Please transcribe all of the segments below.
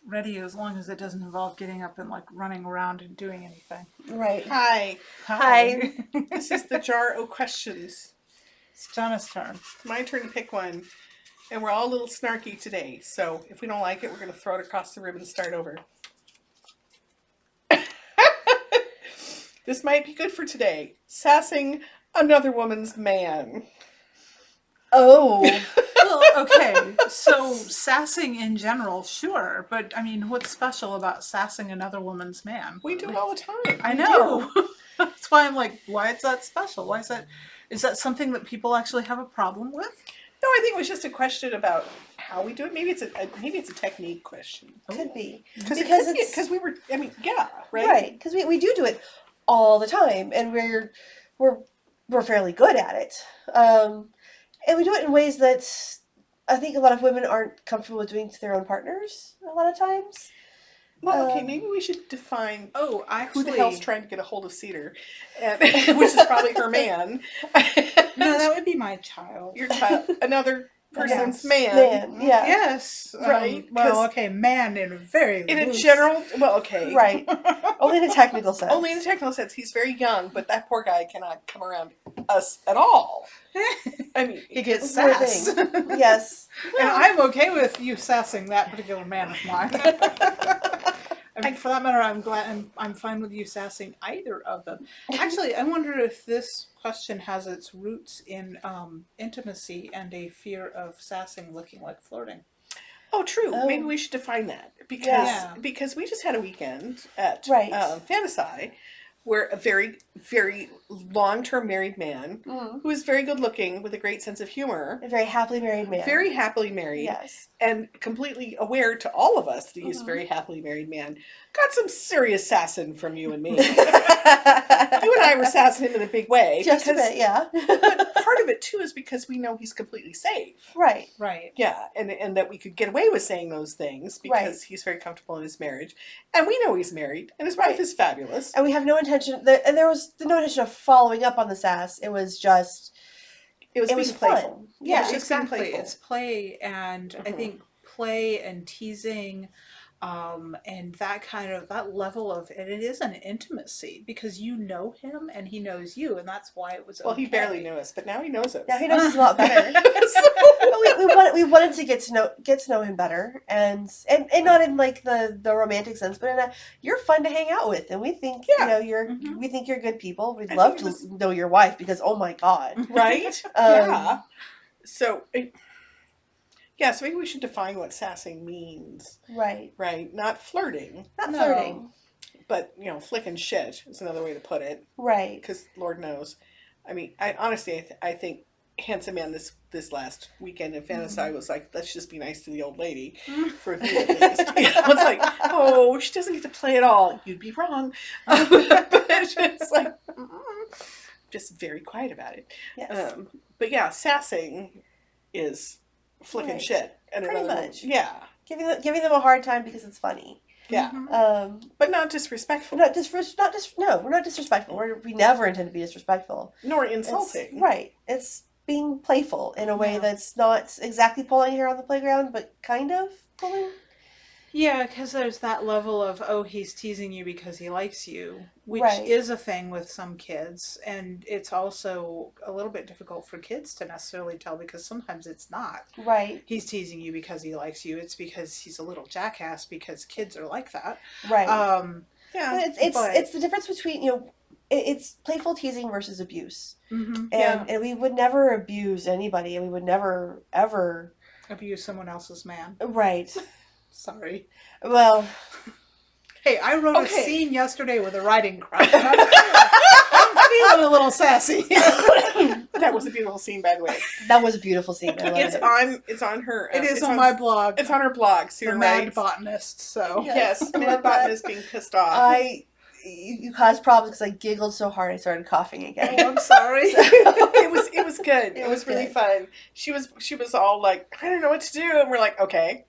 ready as long as it doesn't involve getting up and like running around and doing anything. Right. Hi. Hi. This is the jar of questions. It's Jonna's turn. My turn to pick one. And we're all a little snarky today. So if we don't like it, we're going to throw it across the room and start over. This might be good for today. Sassing another woman's man. Oh. Well, okay, so sassing in general, sure, but I mean, what's special about sassing another woman's man? We do it all the time. I know. That's why I'm like, why is that special? Why is that something that people actually have a problem with? No, I think it was just a question about how we do it. Maybe it's a technique question. Could be. Because we were, I mean, yeah, right? Right. Because we do it all the time, and we're fairly good at it. And we do it in ways that I think a lot of women aren't comfortable with doing to their own partners a lot of times. Well, okay, maybe we should define Oh, who actually, the hell's trying to get a hold of Cedar, and, which is probably her man. no, that would be my child. Your child, another person's Yes. man. Yeah. Yes, Right, well, 'cause okay, man in a very In a loose- general, well, okay. Right. Only in a technical sense. Only in a technical sense. He's very young, but that poor guy cannot come around us at all. I mean, He gets Poor sass. thing. Yes. And I'm okay with you sassing that particular man of mine. I mean, for that matter, I'm fine with you sassing either of them. Actually, I wonder if this question has its roots in intimacy and a fear of sassing looking like flirting. oh, true. Oh. Maybe we should define that Yeah. because we just had a weekend at Right. Fantasy where a very, very long-term married man who is very good-looking with a great sense of humor, A very happily married man. very happily married, Yes. and completely aware to all of us that he's a very happily married man, got some serious sassing from you and me. You and I were sassing him in a big way. Just a because- bit, yeah. But part of it, too, is because we know he's completely safe. Right. Right. Yeah, and that we could get away with saying those things because he's very comfortable in his marriage. And we know he's married, and his wife Right. is fabulous. And we have no intention, and there was no intention of following up on the sass. It was just, It was it being was playful. fun. Yeah, Yeah, it's just being Exactly. playful. It's play, and I think play and teasing, and that level of, and it is an intimacy because you know him and he knows you, and that's why it was. Well, he okay. barely knew us, but now he knows us. Now he knows us a lot better. we wanted to get to know him better, and not in like the romantic sense, but in a you're fun to hang out with, and we think Yeah. we think you're good people. We'd I love think to it was- know your wife because oh my god, Right? Yeah. So, so maybe we should define what sassing means, right, right? Not flirting, not No. flirting, but, flicking shit is another way to put it. right, Because Lord knows. I mean, I honestly, I think Handsome Man this last weekend in Fantasy was like, let's just be nice to the old lady for me at least. It's like, oh, she doesn't get to play at all. You'd be wrong. But it's just like, just very quiet about it. yes, But yeah, sassing is flicking Right. shit. And Pretty another- much. Yeah. giving them a hard time because it's funny. Yeah. But not disrespectful. We're not disrespectful. We never intend to be disrespectful. Nor It's- insulting. right. It's being playful in a way Yeah. that's not exactly pulling hair on the playground, but kind of pulling. Yeah, because there's that level of, oh, he's teasing you because he likes you, which Right. is a thing with some kids. And it's also a little bit difficult for kids to necessarily tell because sometimes it's not. Right. He's teasing you because he likes you. It's because he's a little jackass because kids are like that. Right. Yeah. But it's but- the difference between it's playful teasing versus abuse, Mm-hmm. and we would never abuse anybody, and we would never ever. Abuse someone else's man. Right. Sorry. Well, Hey, I wrote Okay. a scene yesterday with a riding crowd. And I'm feeling a little sassy. That was a beautiful scene, by the way. that was a beautiful scene. I love It's it. It's on her. It is it's on my blog. It's on her blog. So The you're Mad right. Botanist. So Yes, I Mad love that. Botanist being pissed off. You caused problems because I giggled so hard I started coughing again. Oh, I'm sorry. It was good. It was was really good. fun. She was all like, I don't know what to do, and we're like, okay,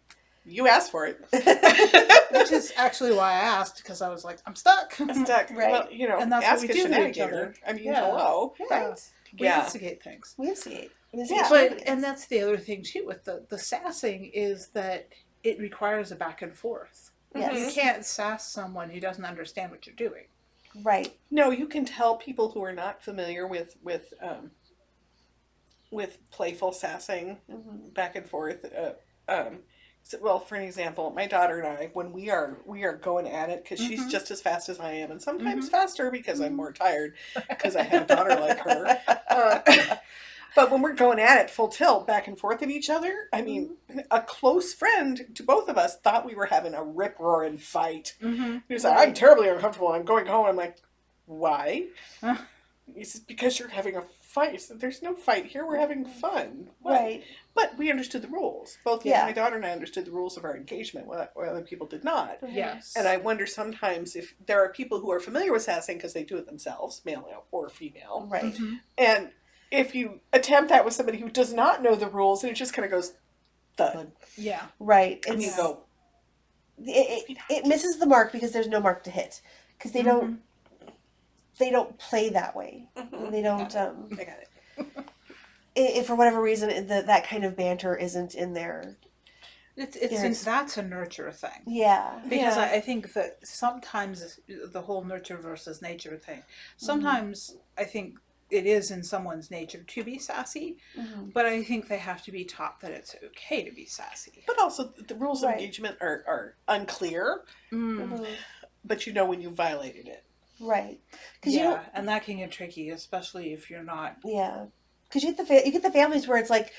you asked for it. Which is actually why I asked, because I was like, I'm stuck. I'm stuck. Right. Well, And that's ask what we a do to each shenanigator. other. I mean, Yeah. hello. Yeah. Right. We Yeah. instigate things. We instigate. Yeah. But, and that's the other thing too with the sassing is that it requires a back and forth. Yes. You can't sass someone who doesn't understand what you're doing. Right. No, you can tell people who are not familiar with playful sassing Mm-hmm. back and forth. Well, for an example, my daughter and I, when we are going at it, because she's just as fast as I am, and sometimes faster because I'm more tired because I have a daughter like her. But when we're going at it full tilt back and forth at each other, I mean, a close friend to both of us thought we were having a rip roaring fight. He was like, "I'm terribly uncomfortable. I'm going home." I'm like, "Why?" He says, "Because you're having a fight." I said, "There's no fight here. We're having fun." What? Right. But we understood the rules. Both Yeah. my daughter and I understood the rules of our engagement, where other people did not. Yes. And I wonder sometimes if there are people who are familiar with sassing because they do it themselves, male or female. Right. And if you attempt that with somebody who does not know the rules, and it just kind of goes thud, Yeah. Right. and you It's, go, it misses the mark because there's no mark to hit. Because they don't play that way. They don't. I got it. If for whatever reason that kind of banter isn't in there. That's a nurture thing. Yeah. Because Yeah. I think that sometimes the whole nurture versus nature thing, sometimes I think it is in someone's nature to be sassy, but I think they have to be taught that it's okay to be sassy. But also, the rules of Right. engagement are unclear, but you know when you violated it. Right. Because Yeah, you don't. and that can get tricky, especially if you're not. Yeah. Because you get the families where it's like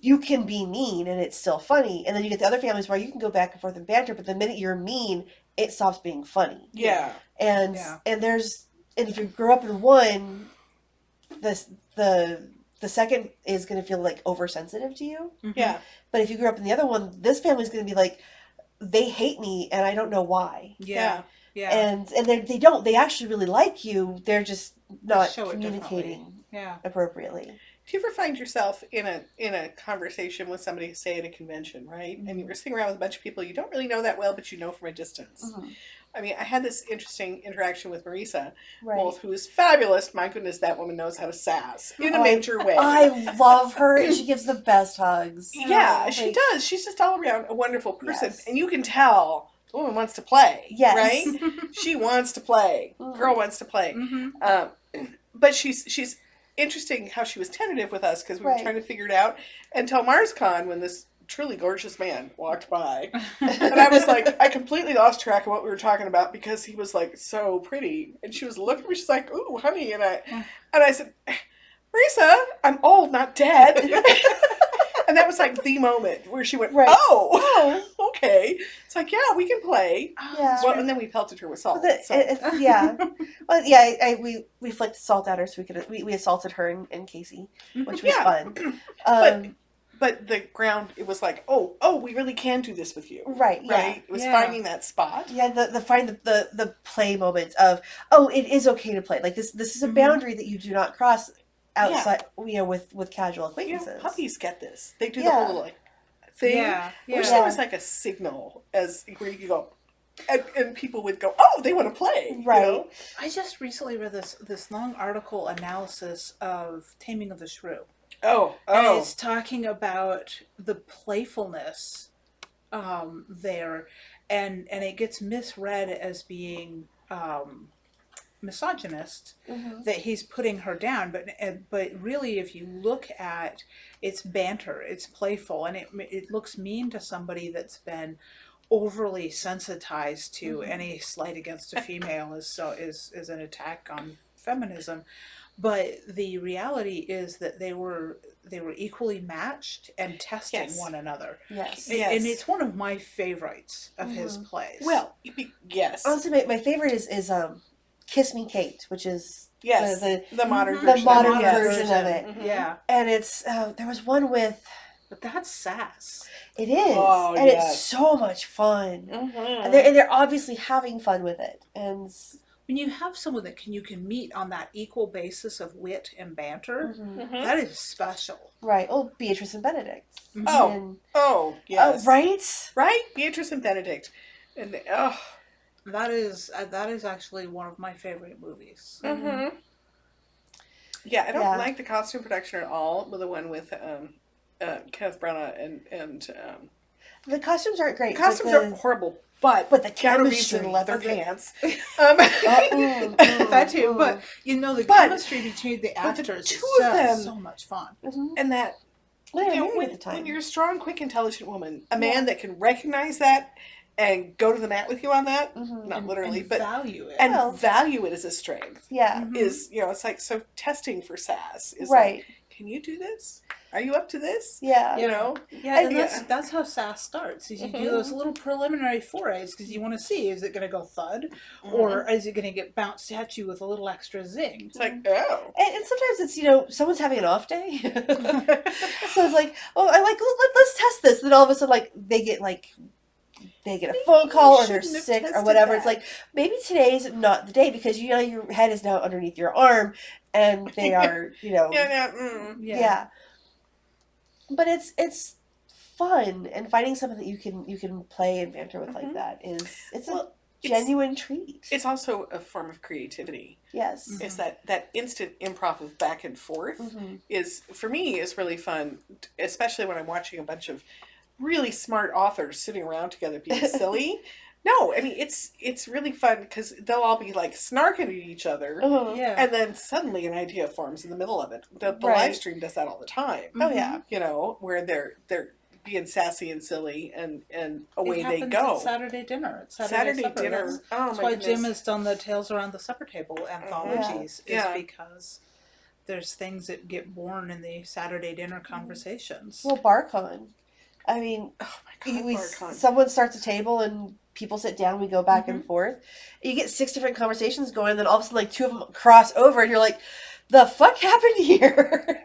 you can be mean and it's still funny, and then you get the other families where you can go back and forth and banter, but the minute you're mean, it stops being funny. Yeah. And Yeah. and if you grow up in one, the second is going to feel like oversensitive to you. Yeah. But if you grew up in the other one, this family's going to be like, they hate me and I don't know why. Yeah. Yeah. And they actually really like you. They're just not show it communicating Yeah. appropriately. Do you ever find yourself in a conversation with somebody, say at a convention, right? And you're sitting around with a bunch of people you don't really know that well, but you know from a distance. I mean, I had this interesting interaction with Marisa Wolf, who is fabulous. My goodness, that woman knows how to sass in a major way. I love her, and she gives the best hugs. Yeah, she does. She's just all around a wonderful person. Yes. And you can tell the woman wants to play. Yes. Right? She wants to play. Girl wants to play. But she's interesting how she was tentative with us because we were trying to figure it out until MarsCon when this truly gorgeous man walked by. And I was like, I completely lost track of what we were talking about because he was like so pretty. And she was looking at me, she's like, "Ooh, honey." And I said, "Marisa, I'm old, not dead." And that was like the moment where she went, "Oh, okay." It's like, yeah, we can play. Yeah. Well, and then we pelted her with salt. Yeah. Well, yeah. We flicked salt at her so we assaulted her and Casey, which was fun. But the ground, it was like, oh, we really can do this with you. Right. Yeah. Right. It was finding that spot. Yeah. The play moment of, oh, it is okay to play. Like this is a boundary that you do not cross outside. With casual acquaintances. Puppies get this. They do the whole little thing. Yeah. I wish there was like a signal as where you could go, and people would go, "Oh, they want to play." Right. You know? I just recently read this long article analysis of Taming of the Shrew. Oh. And it's talking about the playfulness there, and it gets misread as being misogynist, that he's putting her down, but really, if you look at it's banter, it's playful, and it looks mean to somebody that's been overly sensitized to any slight against a female is an attack on feminism. But the reality is that they were equally matched and testing one another. Yes. And it's one of my favorites of his plays. Well, yes. Honestly, my favorite is Kiss Me Kate, which is the modern the version. modern Yes. version of it. Yeah. And it's there was one with But that's Sass. it is, Oh, and yes. it's so much fun, Mhm. and they're obviously having fun with it, and When you have someone that you can meet on that equal basis of wit and banter, Mhm. that is special. right. Oh, Beatrice and Benedict. Oh. And, Oh, yes. right. Right? Beatrice and Benedict. And That is actually one of my favorite movies. Yeah, I don't Yeah. like the costume production at all with the one with Kenneth Branagh and The costumes aren't great. Costumes but are horrible, but but the Keanu Reeves chemistry. in leather Okay. pants. That too, but the But- chemistry between the but the actors two is of just them- so much fun. And that, Well, they were you know, married when, at the time. when you're a strong, quick, intelligent woman, a man that can recognize that and go to the mat with you on that, not literally, and but value it. and Well- value it as a strength Yeah. Mhm. is, you know, it's like, so testing for Sass is Right. like, can you do this? Are you up to this? Yeah. You know? Yeah, and Yeah. that's how Sass starts. Is you do those little preliminary forays because you want to see, is it going to go thud, or is it going to get bounced at you with a little extra zing? It's like, oh. And sometimes it's, someone's having an off day. So it's like, oh, let's test this. Then all of a sudden, they get a phone call or they're shouldn't have sick or tested whatever. that. It's like, maybe today's not the day because, your head is now underneath your arm and they are, yeah. But it's fun, and finding something that you can play and banter with like that it's Well, a genuine treat. It's also a form of creativity. Yes. Is that instant improv of back and forth is, for me, is really fun, especially when I'm watching a bunch of really smart authors sitting around together being silly. No, I mean, it's really fun because they'll all be like snarking at each other, Yeah. and then suddenly an idea forms in the middle of it. The Right. live stream does that all the time. Oh yeah. Where they're being sassy and silly, and away it they happens go. At Saturday dinner. It's Saturday supper. dinner. That's, Oh that's my why goodness. Jim has done the Tales Around the Supper Table anthologies. Yeah. Is because there's things that get born in the Saturday dinner conversations. Well, BarCon. I mean, Oh my god, BarCon. someone starts a table and people sit down. We go back and forth. You get 6 different conversations going, and then all of a sudden, 2 of them cross over, and you're like, "The fuck happened here?"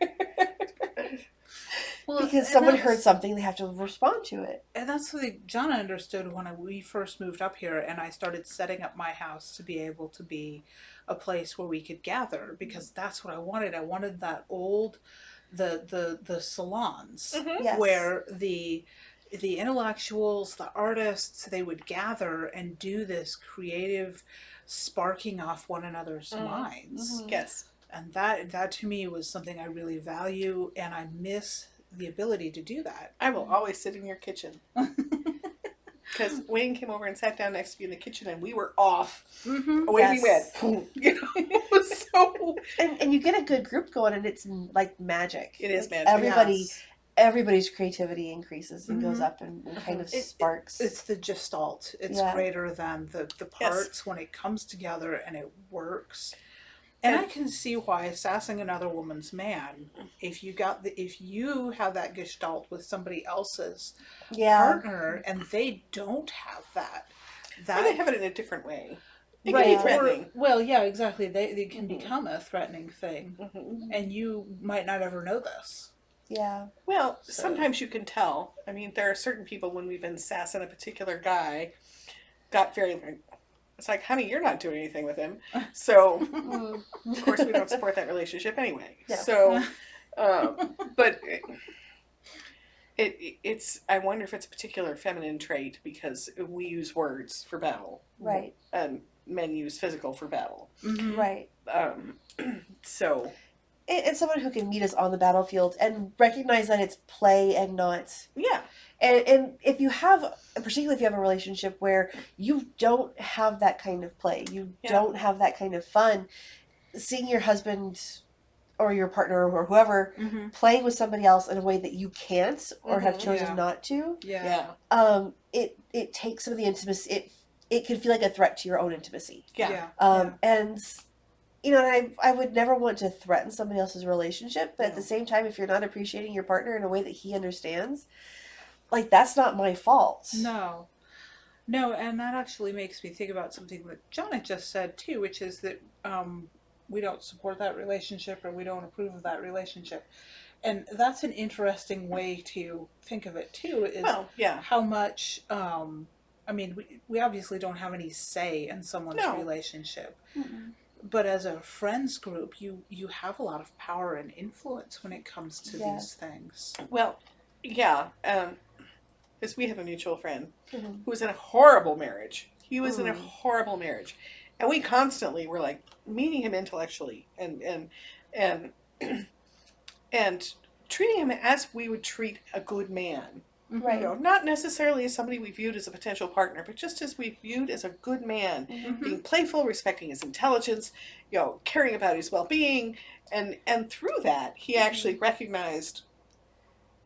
Well, Because and someone that's- heard something, they have to respond to it. And that's what Jonna understood when we first moved up here, and I started setting up my house to be able to be a place where we could gather, because that's what I wanted. I wanted that old, the salons Yes. where the intellectuals, the artists, they would gather and do this creative sparking off one another's minds. Yes. And that to me was something I really value, and I miss the ability to do that. I will always sit in your kitchen. Because Wayne came over and sat down next to me in the kitchen, and we were off. Mm-hmm. Away we Yes. went. It was so. And you get a good group going, and it's like magic. It is Like, magic. Everybody's creativity increases and goes Mhm. up and kind of sparks. It's the gestalt. It's Yeah. greater than the Yes. parts when it comes together and it works. And I can see why sassing another woman's man, if you have that gestalt with somebody else's yeah. partner and they don't have that, Or they have it in a different way. It right, can be or- threatening. well, yeah, exactly. They can Mhm. become a threatening thing, Mhm. and you might not ever know this. Yeah. Well, So- sometimes you can tell. I mean, there are certain people, when we've been sassing a particular guy, got very. It's like, honey, you're not doing anything with him. So, Mm. of course, we don't support that relationship anyway. Yeah. So, but it's. I wonder if it's a particular feminine trait, because we use words for battle, Right. and men use physical for battle. Mhm. Right. So, And someone who can meet us on the battlefield and recognize that it's play and not. yeah. And if you have, particularly if you have a relationship where you don't have that kind of play, you Yeah. don't have that kind of fun, seeing your husband or your partner or whoever Mhm. playing with somebody else in a way that you can't or have Mhm. chosen Yeah. not to, Yeah. Yeah. it takes some of the intimacy. It can feel like a threat to your own intimacy. Yeah. And and I would never want to threaten somebody else's relationship, but at the No. same time, if you're not appreciating your partner in a way that he understands, like, that's not my fault. No, and that actually makes me think about something that Jonna just said too, which is that we don't support that relationship, or we don't approve of that relationship, and that's an interesting way to think of it too. Is Well, yeah. how much. I mean, we obviously don't have any say in someone's No. relationship, Mm-mm. but as a friends group, you have a lot of power and influence when it comes to Yeah. these things. Well, yeah. Because we have a mutual friend Mhm. who was in a horrible marriage. He was in a Mm. horrible marriage, and we constantly were like meeting him intellectually and and treating him as we would treat a good man. Right. You know, not necessarily as somebody we viewed as a potential partner, but just as we viewed as a good man, being playful, respecting his intelligence, you know, caring about his well-being, and through that, he actually recognized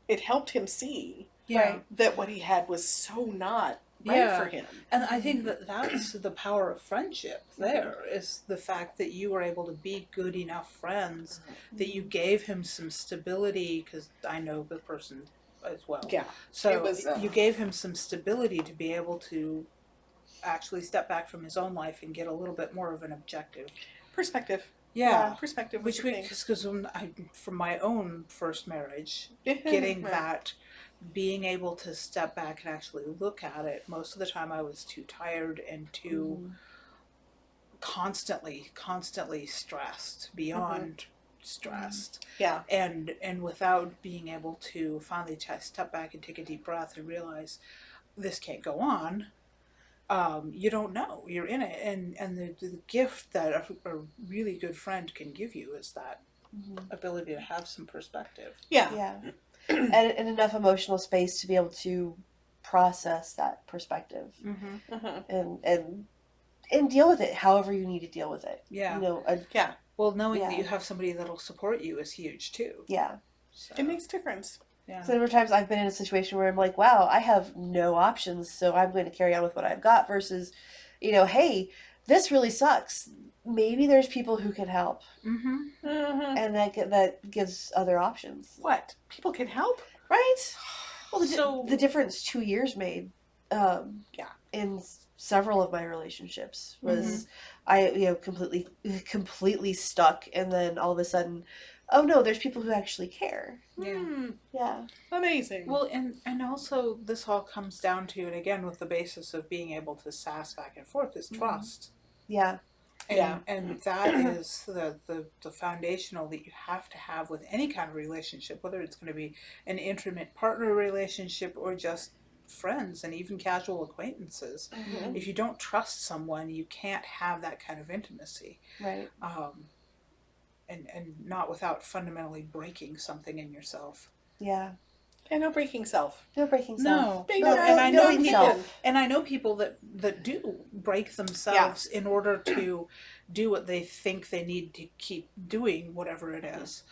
it helped him see Yeah. that what he had was so not right Yeah. for him. And I think that that's the power of friendship there, is the fact that you were able to be good enough friends that you gave him some stability, because I know the person as well. Yeah. So It was, you gave him some stability to be able to actually step back from his own life and get a little bit more of an objective. Perspective. Yeah. Perspective was Which the thing. because from my own first marriage, Getting getting that, being able to step back and actually look at it, most of the time I was too tired and too constantly stressed, beyond stressed. Yeah. And without being able to finally step back and take a deep breath and realize this can't go on. You don't know, you're in it, and the gift that a really good friend can give you is that ability to have some perspective. Yeah. Yeah. and enough emotional space to be able to process that perspective and deal with it however you need to deal with it. Yeah. You know, Well, knowing Yeah. that you have somebody that'll support you is huge too. yeah. So, It makes a difference. yeah. So there were times I've been in a situation where I'm like, wow, I have no options, so I'm going to carry on with what I've got versus, you know, hey, this really sucks. Maybe there's people who can help. And that gives other options. What? People can help? Right? Well, So- the difference 2 years made in several of my relationships was I, you know, completely stuck, and then all of a sudden, oh no, there's people who actually care. Yeah. Yeah. Amazing. Well, and also this all comes down to, and again with the basis of being able to sass back and forth, is trust. Yeah. And that is the foundational that you have to have with any kind of relationship, whether it's going to be an intimate partner relationship or just friends and even casual acquaintances. If you don't trust someone, you can't have that kind of intimacy. Right. And not without fundamentally breaking something in yourself. Yeah. And no breaking self. No breaking self. Big No, no, and I no know breaking people, self. and I know people that do break themselves in order to do what they think they need to keep doing, whatever it is.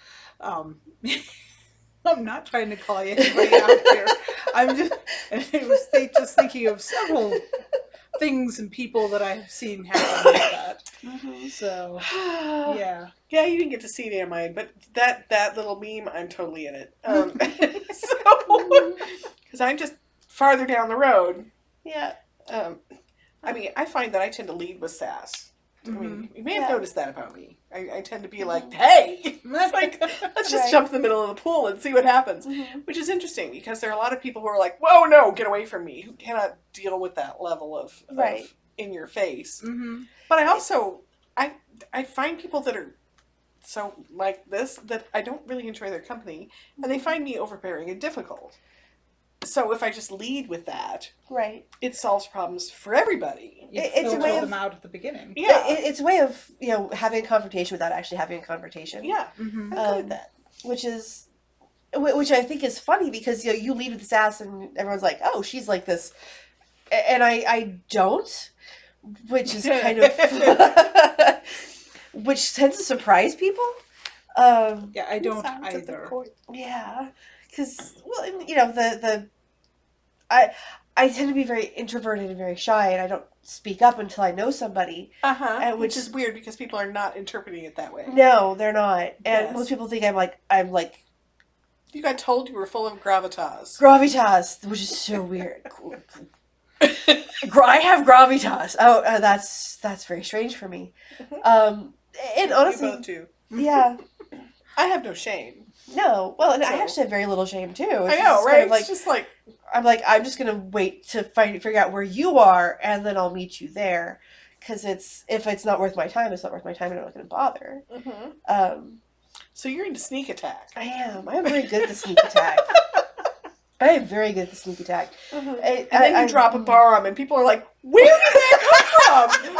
I'm not trying to call anybody out here. I'm just, just thinking of several things and people that I've seen happen like that. So, yeah. Yeah, you didn't get to see it in mine, but that little meme, I'm totally in it. Because I'm just farther down the road. Yeah. I mean, I find that I tend to lead with sass. I mean, you may have noticed that about me. I tend to be like, hey, it's like, let's just jump in the middle of the pool and see what happens. Which is interesting because there are a lot of people who are like, whoa, no, get away from me, who cannot deal with that level of in your face. But I also, I find people that are so like this that I don't really enjoy their company, and they find me overbearing and difficult. So if I just lead with that, it solves problems for everybody. It's a way of them out at the beginning. Yeah, it's a way of, you know, having a confrontation without actually having a confrontation. yeah, I'm good at that. Which I think is funny because, you know, you lead with sass and everyone's like, oh, she's like this, and I don't, which is kind of which tends to surprise people. Yeah, I don't either. Yeah, because, well, you know, I tend to be very introverted and very shy, and I don't speak up until I know somebody. Which is weird because people are not interpreting it that way. No, they're not, and Yes. most people think I'm like You got told you were full of gravitas. gravitas, which is so weird. I have gravitas. Oh, that's very strange for me. And honestly, You both do. yeah, I have no shame. no. Well, and I So- actually have very little shame too. It's I know, just right? kind of It's just like, I'm just gonna wait to figure out where you are, and then I'll meet you there. Because if it's not worth my time, it's not worth my time, and I'm not gonna bother. So you're into sneak attack. I am. I'm very good at the sneak attack. I am very good at the sneak attack. And then you drop a bomb, and people are like, "Where did that come from?"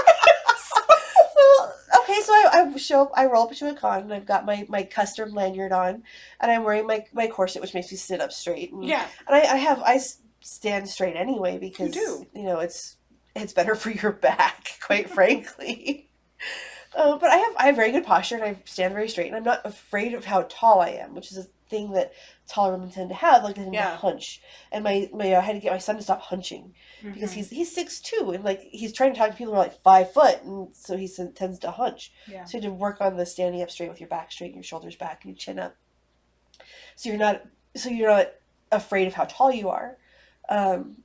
Well, okay, Okay, so I show up, I roll up to a con, and I've got my custom lanyard on, and I'm wearing my corset, which makes me sit up straight. And, Yeah. And I stand straight anyway because, do. it's better for your back, quite frankly. But I have very good posture, and I stand very straight, and I'm not afraid of how tall I am, which is a thing that taller women tend to have, like they tend to Yeah. hunch. And I had to get my son to stop hunching because he's 6'2", and like he's trying to talk to people who are like 5 foot, and so he tends to hunch. Yeah. So you have to work on the standing up straight with your back straight and your shoulders back and your chin up. So you're not afraid of how tall you are. And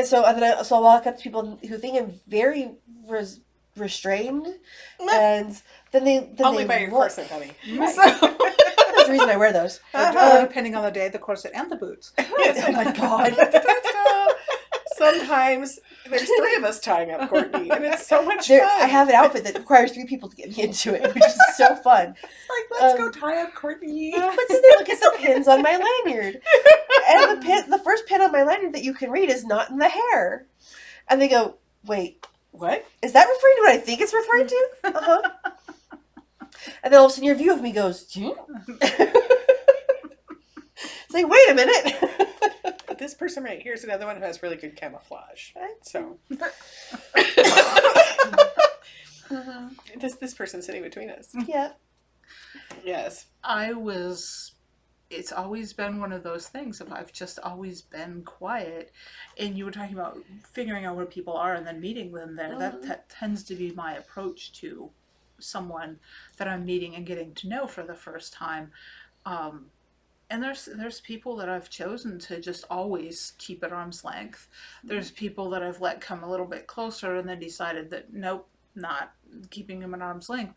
so I'll walk up to people who think I'm very restrained, and then they Only they by your look- corset, honey. Right. So, That's the reason I wear those. Or depending on the day, the corset and the boots. yes, Oh my God. Sometimes there's 3 of us tying up Courtney, and it's so much There, fun. I have an outfit that requires 3 people to get me into it, which is so fun. Like, let's go tie up Courtney. But then they look at the pins on my lanyard, and the first pin on my lanyard that you can read is not in the hair, and they go, "Wait, What? is that referring to what I think it's referring to?" And then all of a sudden, your view of me goes, "Hmm?" It's like, wait a minute. This person right here is another one who has really good camouflage. So this person sitting between us. Yeah. Yes. It's always been one of those things of I've just always been quiet. And you were talking about figuring out where people are and then meeting them there. That tends to be my approach to someone that I'm meeting and getting to know for the first time. And there's people that I've chosen to just always keep at arm's length. There's people that I've let come a little bit closer and then decided that nope, not keeping them at arm's length.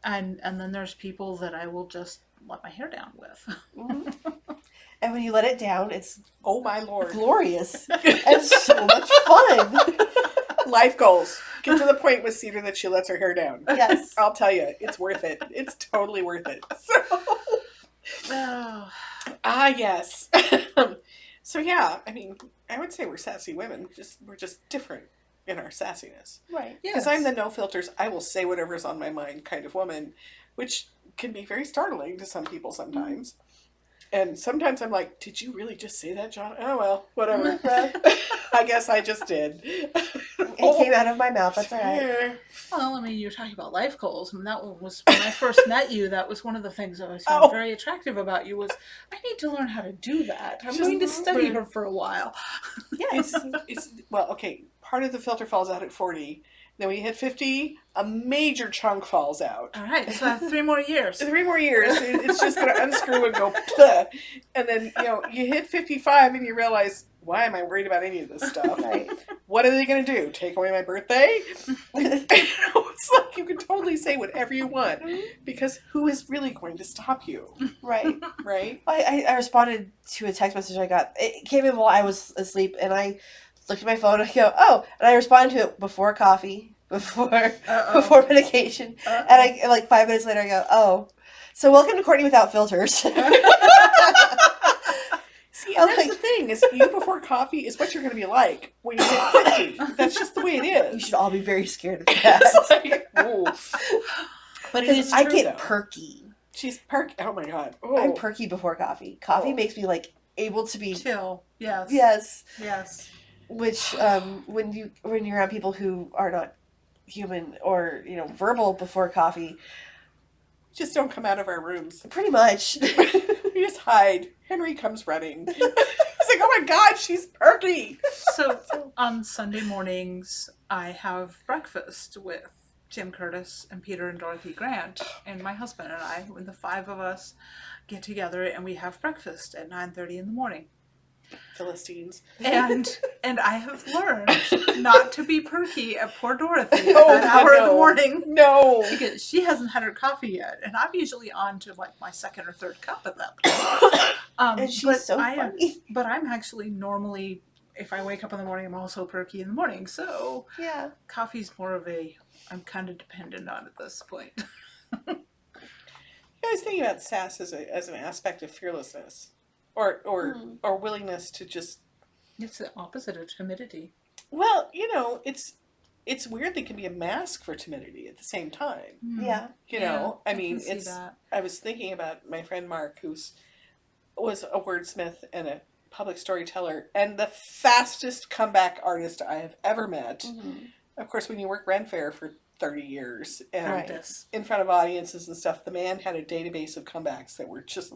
And then there's people that I will just let my hair down with. And when you let it down, it's Oh my Lord. glorious and so much fun. Life goals. Get to the point with Cedar that she lets her hair down. Yes. I'll tell you, it's worth it. It's totally worth it. So. Yes. So yeah, I mean, I would say we're sassy women. We're just different in our sassiness. Right. Because I'm the no filters, I will say whatever's on my mind kind of woman, which can be very startling to some people sometimes. And sometimes I'm like, did you really just say that, John? Oh, well, whatever. I guess I just did. It came out of my mouth. That's all right. Well, I mean, you're talking about life goals, and that one was when I first met you. That was one of the things that I found very attractive about you. Was I need to learn how to do that. I'm going to study her for a while. Yes. It's well, okay. Part of the filter falls out at 40. Then when you hit 50, a major chunk falls out. All right, so I have 3 more years. 3 more years, it's just going to unscrew and go, Pleh. And then, you hit 55 and you realize, why am I worried about any of this stuff? Right. What are they going to do? Take away my birthday? It's like you can totally say whatever you want, because who is really going to stop you? Right. Right? I responded to a text message I got. It came in while I was asleep, and I looked at my phone and I go, oh, and I responded to it before coffee, before medication, and I like 5 minutes later I go, oh, so welcome to Courtney Without Filters. See, and that's the thing, is you before coffee is what you're going to be like when you hit 50. That's just the way it is. You should all be very scared of that. It's like, ooh. But it is true, I get though. perky. She's perky. Oh my god. Oh. I'm perky before coffee. Coffee makes me like able to be Chill. Yes. Yes. Yes. Which when you're around people who are not human or verbal before coffee, Just don't come out of our rooms. pretty much. We just hide. Henry comes running. He's like, oh my god, she's perky. So on Sunday mornings, I have breakfast with Jim Curtis and Peter and Dorothy Grant and my husband and I, when the 5 of us get together and we have breakfast at 9:30 in the morning. Philistines. And I have learned not to be perky at poor Dorothy at Oh, that hour of the no. morning, No. because she hasn't had her coffee yet, and I'm usually on to like my 2nd or 3rd cup at that point. And she's so funny. But I'm actually normally, if I wake up in the morning, I'm also perky in the morning. So Yeah. coffee's more of I'm kind of dependent on at this point. I was thinking about sass as an aspect of fearlessness, or willingness to just. It's the opposite of timidity. Well, it's weirdly can be a mask for timidity at the same time. Yeah. You know, I mean, can see it's. that. I was thinking about my friend Mark, was a wordsmith and a public storyteller, and the fastest comeback artist I have ever met. Mm-hmm. Of course, when you work Ren Fair for 30 years and Right. This. in front of audiences and stuff, the man had a database of comebacks that were just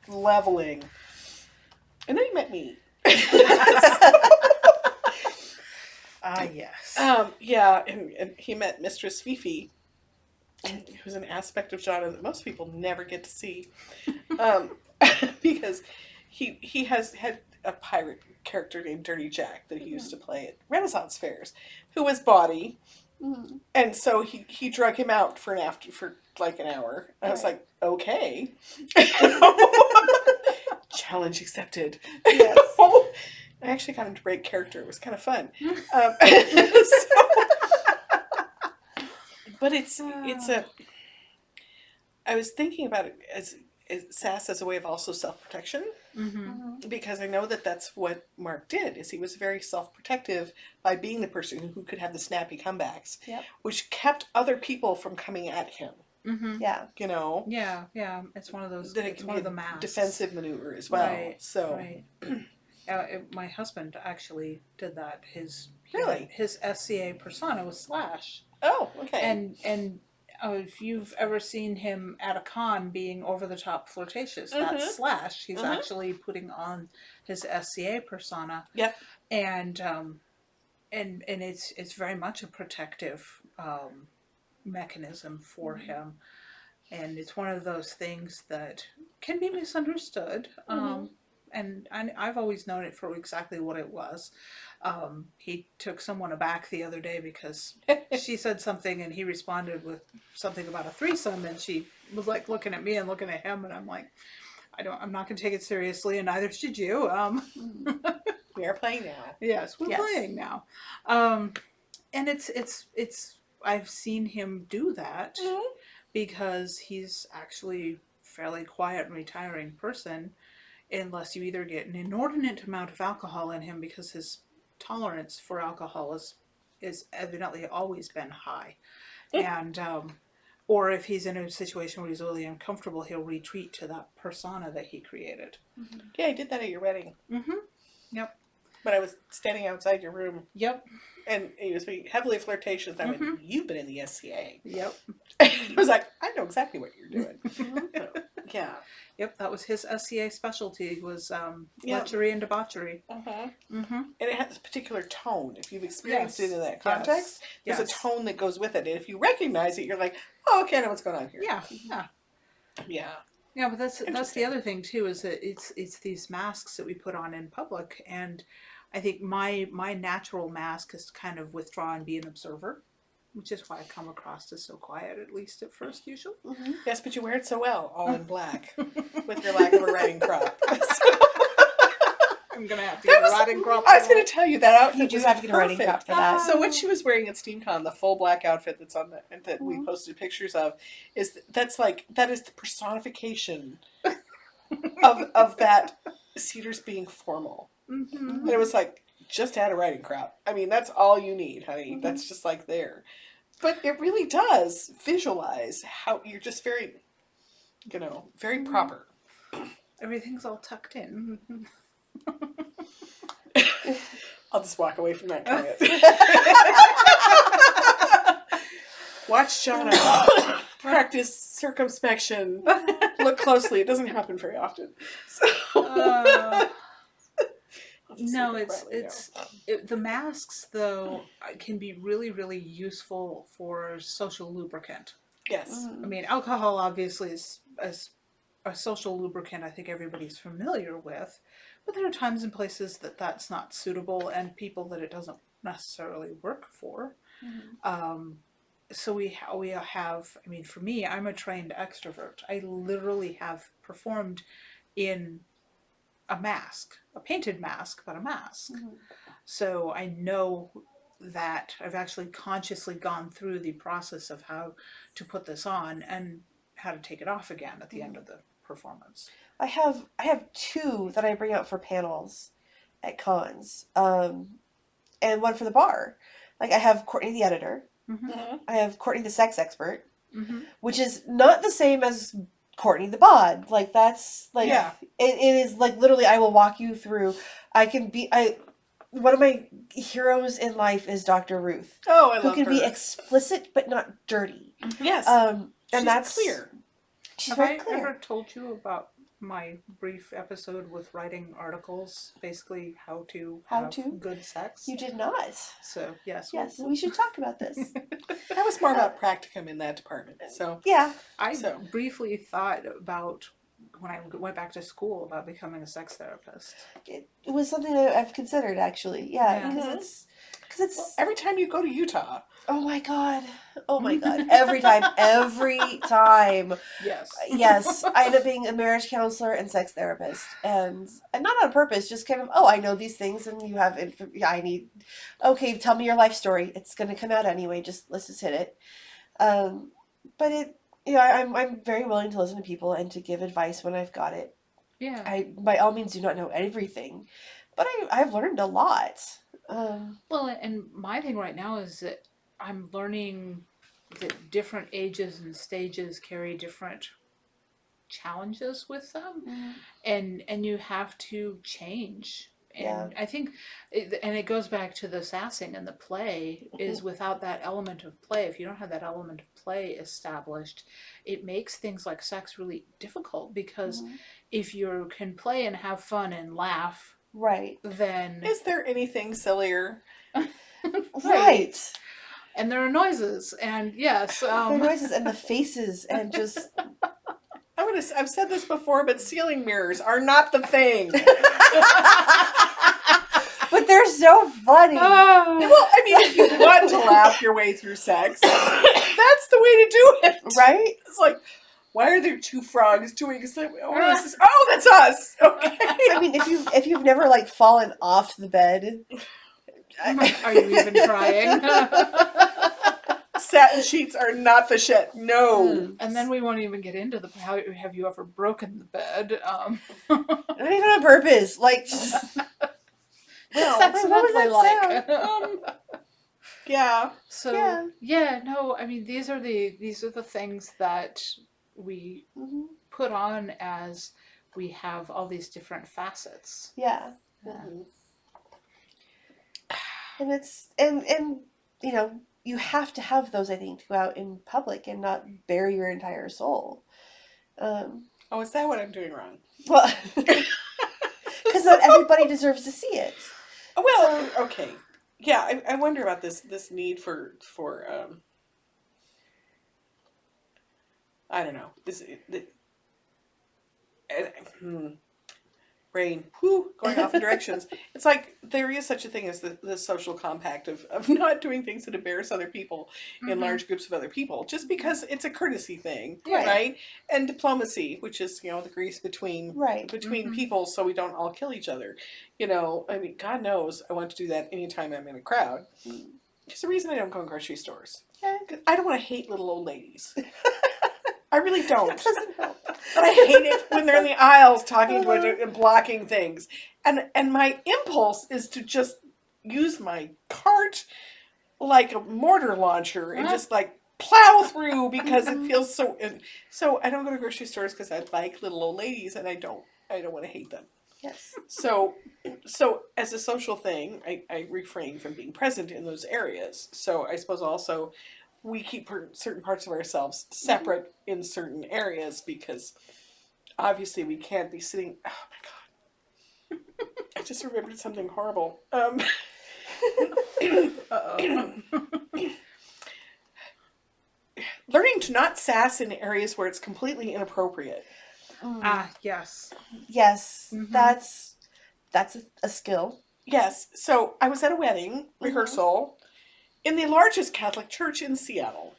leveling. And then he met me. Ah, yes. Yeah, and he met Mistress Fifi, who's an aspect of genre that most people never get to see, because he has had a pirate character named Dirty Jack that he used to play at Renaissance fairs, who was baughty, Mm-hmm. and so he drug him out for like an hour. I was Right. like, okay, challenge accepted. Yes. I actually got him to break character. It was kind of fun. But it's a. I was thinking about it as Sass as a way of also self-protection, Mm-hmm. because I know that that's what Mark did. Is he was very self-protective by being the person who could have the snappy comebacks, Yep. which kept other people from coming at him. Mm-hmm. Yeah. You know, Yeah, yeah. It's one of those. that it It's can one be of the a masks. defensive maneuver as well. Right. So Right. My husband actually did that. Really? His SCA persona was Slash, oh, okay. and if you've ever seen him at a con being over the top flirtatious, Mhm. that's Slash. He's Mhm. actually putting on his SCA persona. Yep. And it's very much a protective mechanism for him, and it's one of those things that can be misunderstood. And I've always known it for exactly what it was. He took someone aback the other day because she said something and he responded with something about a threesome, and she was like looking at me and looking at him, and I'm like, I'm not going to take it seriously, and neither should you. We are playing now. Yes, we're Yes. playing now. And it's I've seen him do that because he's actually fairly quiet and retiring person, unless you either get an inordinate amount of alcohol in him, because his tolerance for alcohol is evidently always been high, and or if he's in a situation where he's really uncomfortable, he'll retreat to that persona that he created. Yeah, I did that at your wedding. Mm-hmm. Yep. But I was standing outside your room, Yep. and he was being heavily flirtatious. I went, Mhm. "You've been in the SCA." Yep. I was like, "I know exactly what you're doing." So, yeah. Yep, that was his SCA specialty, was Yeah. lechery and debauchery. Uh-huh. Mm-hmm. And it has a particular tone. If you've experienced Yes. it in that context, Yes. there's a tone that goes with it. And if you recognize it, you're like, "Oh, okay, I know what's going on here." Yeah, yeah. Yeah. Yeah, but that's the Interesting. other thing too, is that it's these masks that we put on in public, and I think my natural mask is to kind of withdraw and be an observer, which is why I come across as so quiet, at least at first usually. Yes, but you wear it so well, all in black, with your lack of a riding crop. I'm gonna have to get a riding crop. I was going to tell you that outfit You do was have to get a riding perfect. crop for that. So what she was wearing at SteamCon, the full black outfit that's on that we posted pictures of, that is the personification of that Cedars being formal. Mm-hmm. And it was like, just add a riding crop. I mean, that's all you need, honey. That's just like there. But it really does visualize how you're just very, very proper. Everything's all tucked in. I'll just walk away from that comment. Watch Shauna practice circumspection. Look closely. It doesn't happen very often. So, I'll just No, leave it it's quietly the masks though can be really, really useful for social lubricant. now. Yes. I mean, alcohol obviously is a social lubricant. I think everybody's familiar with, but there are times and places that that's not suitable, and people that it doesn't necessarily work for. So we have. I mean, for me, I'm a trained extrovert. I literally have performed in a mask, a painted mask, but a mask. So I know that I've actually consciously gone through the process of how to put this on and how to take it off again at the end of the performance. I have two that I bring out for panels at cons, and one for the bar. Like I have Courtney the editor, Mhm. I have Courtney the sex expert, Mm-hmm. which is not the same as Courtney the bod. Like that's like Yeah. it is like literally I will walk you through. One of my heroes in life is Dr. Ruth, Oh, I who love can her. be explicit but not dirty. Yes. And She's that's clear. She's Have very I clear. ever told you about my brief episode with writing articles, basically how to How have to? good sex? You did not. So yes, Yes, we should talk about this. That was more about practicum in that department. So Yeah. I So. briefly thought about when I went back to school about becoming a sex therapist. It was something that I've considered actually. Yeah, Yeah. because well, it's every time you go to Utah, oh my god. Every time. Yes. Yes, I end up being a marriage counselor and sex therapist, and not on purpose, just kind of I know these things, and you have I need okay, tell me your life story. It's gonna come out anyway. Let's just hit it. But I'm very willing to listen to people and to give advice when I've got it. Yeah. I by all means do not know everything, but I've learned a lot. Well, and my thing right now is that I'm learning that different ages and stages carry different challenges with them, and you have to change. And I think, it goes back to the sassing and the play is without that element of play. If you don't have that element of play established, it makes things like sex really difficult because if you can play and have fun and laugh, Right. then is there anything sillier? Right. And there are noises, and yes, The noises and the faces and just I've said this before, but ceiling mirrors are not the thing. but they're so funny. Well, I mean, if you want to laugh your way through sex, that's the way to do it. Right? It's like, why are there two frogs doing something? Oh, that's us. Okay. I mean, if you've never like fallen off the bed, are you even trying? Satin sheets are not the shit. No. And then we won't even get into the how have you ever broken the bed? Not even on purpose. Like, just, Well, what was that Yeah. So no, I mean these are the things that we put on as we have all these different facets. yeah. And it's and you have to have those, I think, to go out in public and not bare your entire soul. Oh, is that what I'm doing wrong? Well, because not everybody deserves to see it. Oh, well, okay. Yeah, I wonder about this need for I don't know. Brain, going off in directions. It's like there is such a thing as the social compact of not doing things that embarrass other people in large groups of other people, just because it's a courtesy thing, right? And diplomacy, which is the grease between people, so we don't all kill each other. I mean, God knows I want to do that anytime I'm in a crowd. There's a reason I don't go in grocery stores. I don't want to hate little old ladies. I really don't. It doesn't help. But I hate it when they're in the aisles talking to it and blocking things. And my impulse is to just use my cart like a mortar launcher and just like plow through because it feels so. And so I don't go to grocery stores because I like little old ladies and I don't want to hate them. Yes. So as a social thing, I refrain from being present in those areas. So I suppose also we keep certain parts of ourselves separate in certain areas because obviously we can't be sitting. Oh my God. I just remembered something horrible. Learning to not sass in areas where it's completely inappropriate. Yes. Yes. That's a skill. Yes. So I was at a wedding rehearsal in the largest Catholic church in Seattle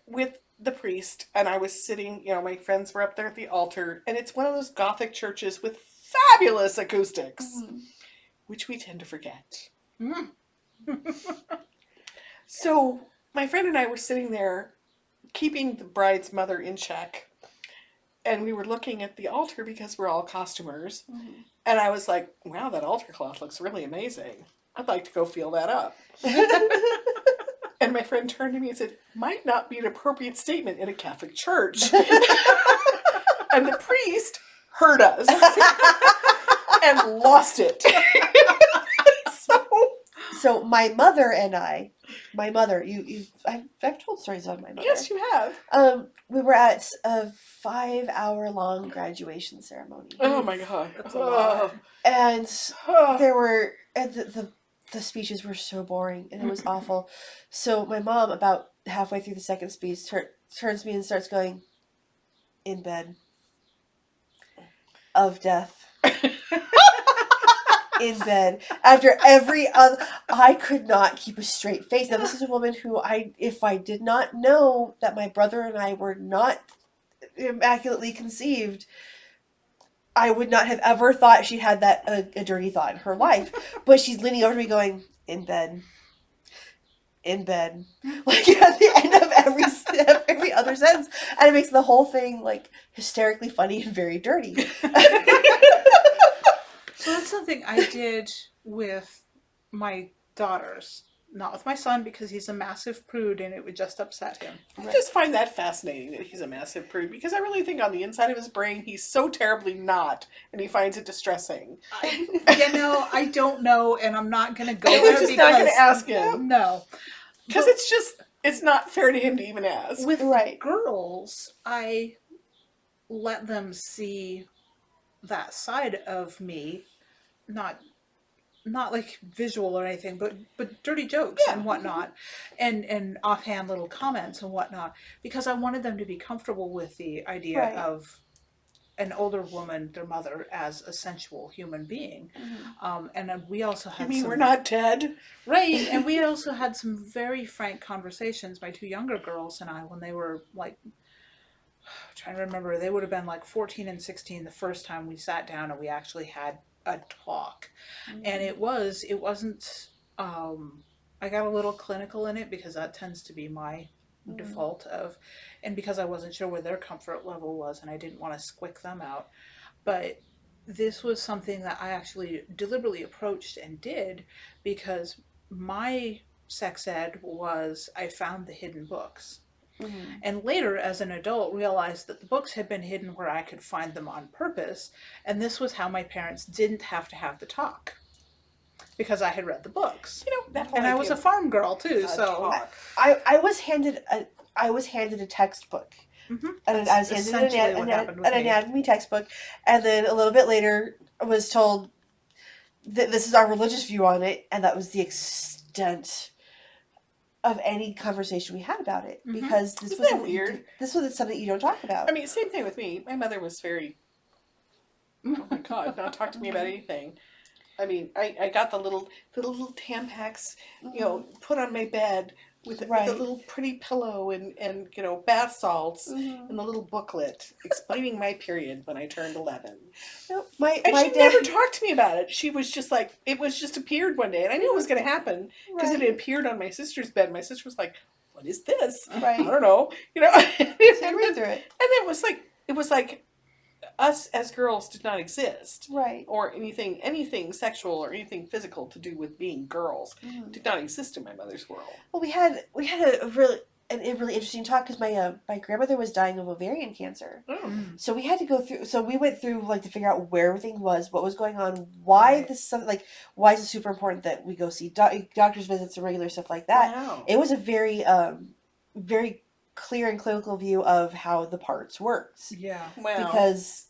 with the priest, and I was sitting, my friends were up there at the altar, and it's one of those Gothic churches with fabulous acoustics, which we tend to forget. So my friend and I were sitting there keeping the bride's mother in check, and we were looking at the altar because we're all costumers, and I was like, wow, that altar cloth looks really amazing. I'd like to go feel that up. And my friend turned to me and said, might not be an appropriate statement in a Catholic church. And the priest heard us and lost it. So my mother and I've told stories about my mother. Yes, you have. We were at a 5-hour-long graduation ceremony. Oh my God. That's a lot. And Oh. there were the speeches were so boring and it was awful. So my mom, about halfway through the second speech, turns to me and starts going, "In bed. Of death." In bed. After every other, I could not keep a straight face. Now this is a woman who if I did not know that my brother and I were not immaculately conceived, I would not have ever thought she had that a dirty thought in her life. But she's leaning over to me going, "In bed. In bed." Like at the end of every other sentence. And it makes the whole thing like hysterically funny and very dirty. So that's something I did with my daughters. Not with my son, because he's a massive prude and it would just upset him. I just find that fascinating that he's a massive prude, because I really think on the inside of his brain he's so terribly not, and he finds it distressing. I don't know, and I'm not going to go I there was just because not going to ask him. No. Because it's not fair to him to even ask. With Right. girls, I let them see that side of me, not like visual or anything, but dirty jokes and whatnot, and offhand little comments and whatnot, because I wanted them to be comfortable with the idea Right. of an older woman, their mother, as a sensual human being. And then we also had we're not dead? Right, and we also had some very frank conversations, my two younger girls and I, when they were like, I'm trying to remember, they would have been like 14 and 16 the first time we sat down and we actually had a talk. And it wasn't, I got a little clinical in it because that tends to be my default of, and because I wasn't sure where their comfort level was and I didn't want to squick them out. But this was something that I actually deliberately approached and did, because my sex ed was, I found the hidden books. And later, as an adult, realized that the books had been hidden where I could find them on purpose. And this was how my parents didn't have to have the talk, because I had read the books. And I was a farm girl too, so I was handed a textbook. And I was handed an anatomy textbook, and then a little bit later I was told that this is our religious view on it, and that was the extent of any conversation we had about it, because this was weird. This was something you don't talk about. I mean, same thing with me. My mother was very, oh my God, not talk to me about anything. I mean, I got the little Tampax, put on my bed with a little pretty pillow and bath salts and the little booklet explaining my period when I turned 11. My she dad never talked to me about it. She was just like, it was just appeared one day, and I knew it was going to happen because it had appeared on my sister's bed. My sister was like, "What is this?" Right. I don't know. So you read through it. And it was like us as girls did not exist. Right. Or anything sexual or anything physical to do with being girls did not exist in my mother's world. Well, we had a really interesting talk, because my grandmother was dying of ovarian cancer. So we had to go through. So we went through to figure out where everything was, what was going on, why this is something why is it super important that we go see doctor's visits and regular stuff like that. Wow. It was a very very clear and clinical view of how the parts worked. yeah. Wow. Because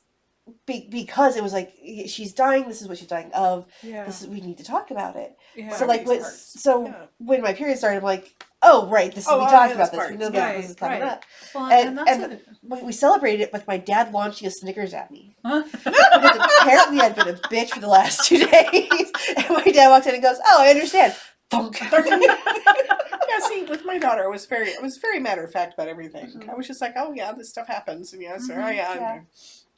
it was like, she's dying. This is what she's dying of. Yeah. We need to talk about it. Yeah. So Yeah. when my period started, I'm like, oh right, we talked about this. We know that this is coming up. Well, And that's it. we celebrated it with my dad launching a Snickers at me. Huh? Because apparently I'd been a bitch for the last 2 days. And my dad walks in and goes, "Oh, I understand." Thunk. Yeah, see, with my daughter, I was very matter of fact about everything. I was just like, "Oh yeah, this stuff happens," and yes, oh yeah.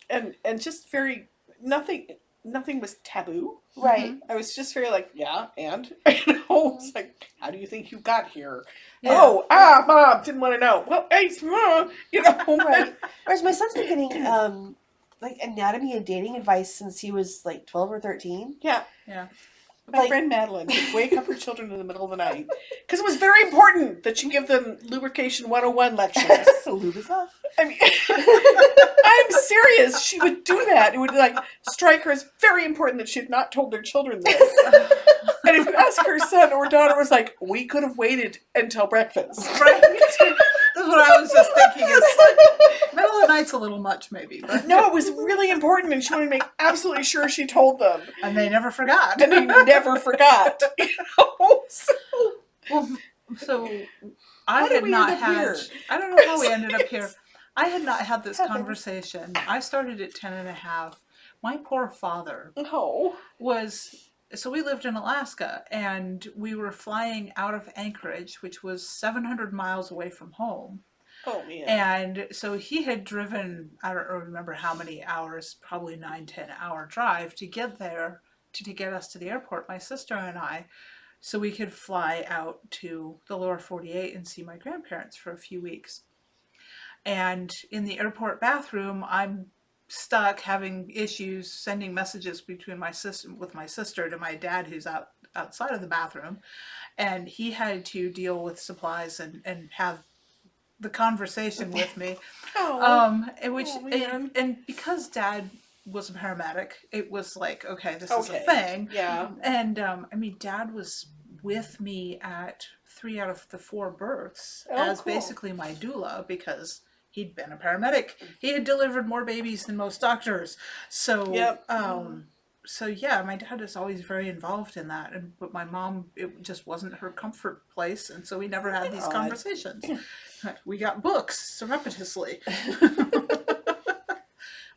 And just very nothing was taboo. Right. I was just very like, yeah, and it's like, how do you think you got here? Yeah. Oh, Mom didn't want to know. Well, hey, Mom, Right. Whereas my son's been getting anatomy and dating advice since he was 12 or 13. Yeah. My friend Madeline would wake up her children in the middle of the night because it was very important that she give them lubrication 101 lectures. So lube is up. I mean, I'm serious. She would do that. It would like strike her as very important that she had not told their children this. And if you ask her son or daughter, was like, we could have waited until breakfast. Right. That's what I was just thinking. It's like, middle of the night's a little much, maybe. But No, it was really important, and she wanted to make absolutely sure she told them, and they never forgot. and they never forgot. You know? So How I did had we not end up had. here? I don't know how we ended up here. Yes. I had not had this Happened. conversation. I started at 10 and a half. My poor father No. was. So we lived in Alaska, and we were flying out of Anchorage, which was 700 miles away from home. Oh man. And so he had driven, I don't remember how many hours, probably 9-10 hour drive to get there, to get us to the airport, my sister and I, so we could fly out to the lower 48 and see my grandparents for a few weeks. And in the airport bathroom, I'm stuck having issues sending messages between my sister to my dad, who's outside of the bathroom, and he had to deal with supplies and have the conversation with me. And because Dad was a paramedic, it was like, okay, this is a thing. Yeah. And I mean, Dad was with me at 3 out of the 4 births as cool. basically my doula, because he'd been a paramedic. He had delivered more babies than most doctors. So Yep. So yeah, my dad is always very involved in that, but my mom, it just wasn't her comfort place, and so we never had these conversations. We got books surreptitiously.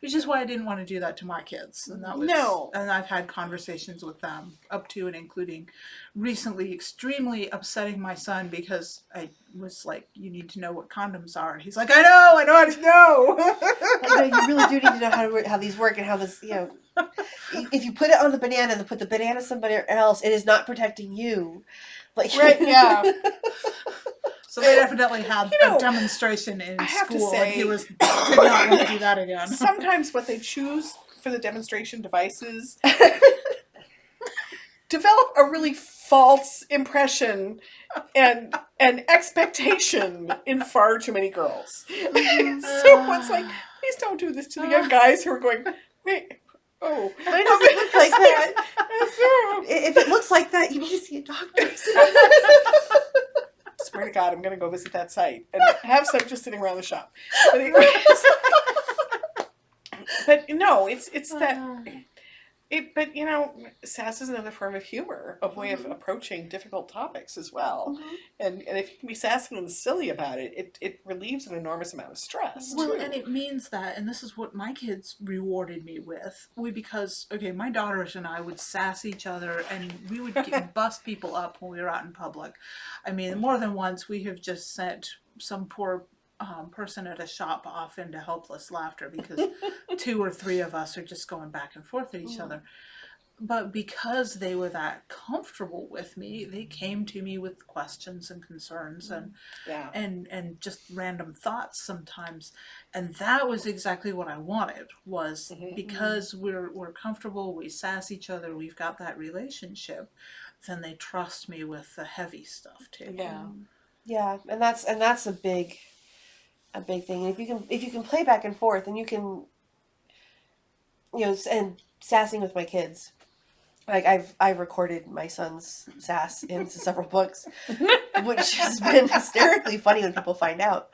Which is why I didn't want to do that to my kids. And that was, and I've had conversations with them up to and including recently extremely upsetting my son because I was like, you need to know what condoms are. And he's like, I know how to know. Like, no, you really do need to know how these work and how this, if you put it on the banana and put the banana somewhere else, it is not protecting you. Like, Right, yeah. So they definitely had a demonstration in school, say, and he did not want to do that again. Sometimes what they choose for the demonstration devices develop a really false impression and expectation in far too many girls. So it's like, please don't do this to the young guys who are going, wait, oh. But it doesn't look like that. If it looks like that, you need to see a doctor. Swear to God, I'm going to go visit that site and have some just sitting around the shop. But, but no, it's that. But sass is another form of humor, a way of approaching difficult topics as well. Mm-hmm. And if you can be sassy and silly about it, it relieves an enormous amount of stress. Well, too. and it means that, and this is what my kids rewarded me with, because my daughters and I would sass each other, and we would bust people up when we were out in public. I mean, more than once we have just sent some poor person at a shop off into helpless laughter because 2 or 3 of us are just going back and forth at each other. But because they were that comfortable with me, they came to me with questions and concerns and just random thoughts sometimes. And that was exactly what I wanted, was because we're comfortable, we sass each other, we've got that relationship, then they trust me with the heavy stuff too. Yeah. Yeah, and that's a big thing. And if you can play back and forth, and you can, and sassing with my kids. Like I've recorded my son's sass into several books, which has been hysterically funny when people find out.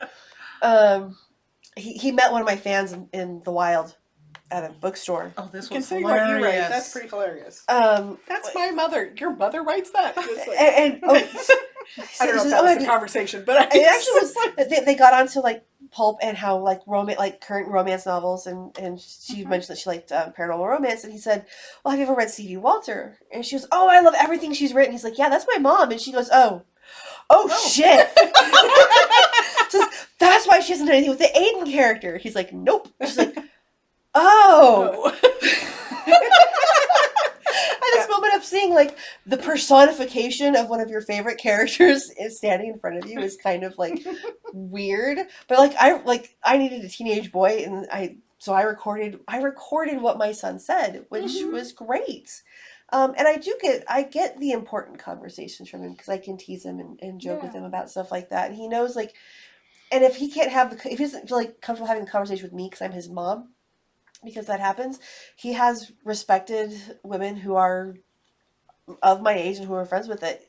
He met one of my fans in the wild at a bookstore. Oh, this was Considering hilarious. what you write, that's pretty hilarious. That's my mother. Your mother writes that? It's like, I don't know if that was the conversation, but it actually was. They got onto like pulp and how like current romance novels, and she mentioned that she liked paranormal romance, and he said, "Well, have you ever read C.D. Walter?" And she goes, "Oh, I love everything she's written." He's like, "Yeah, that's my mom," and she goes, "Oh, shit." Says, "That's why she hasn't done anything with the Aiden character." He's like, "Nope." She's like, "Oh." This moment of seeing like the personification of one of your favorite characters is standing in front of you is kind of like weird. But I needed a teenage boy, and I recorded what my son said, which was great. And I get the important conversations from him because I can tease him and joke with him about stuff like that. And he knows, like, and if he can't have if he doesn't feel like comfortable having a conversation with me because I'm his mom, because that happens, he has respected women who are of my age and who are friends with it.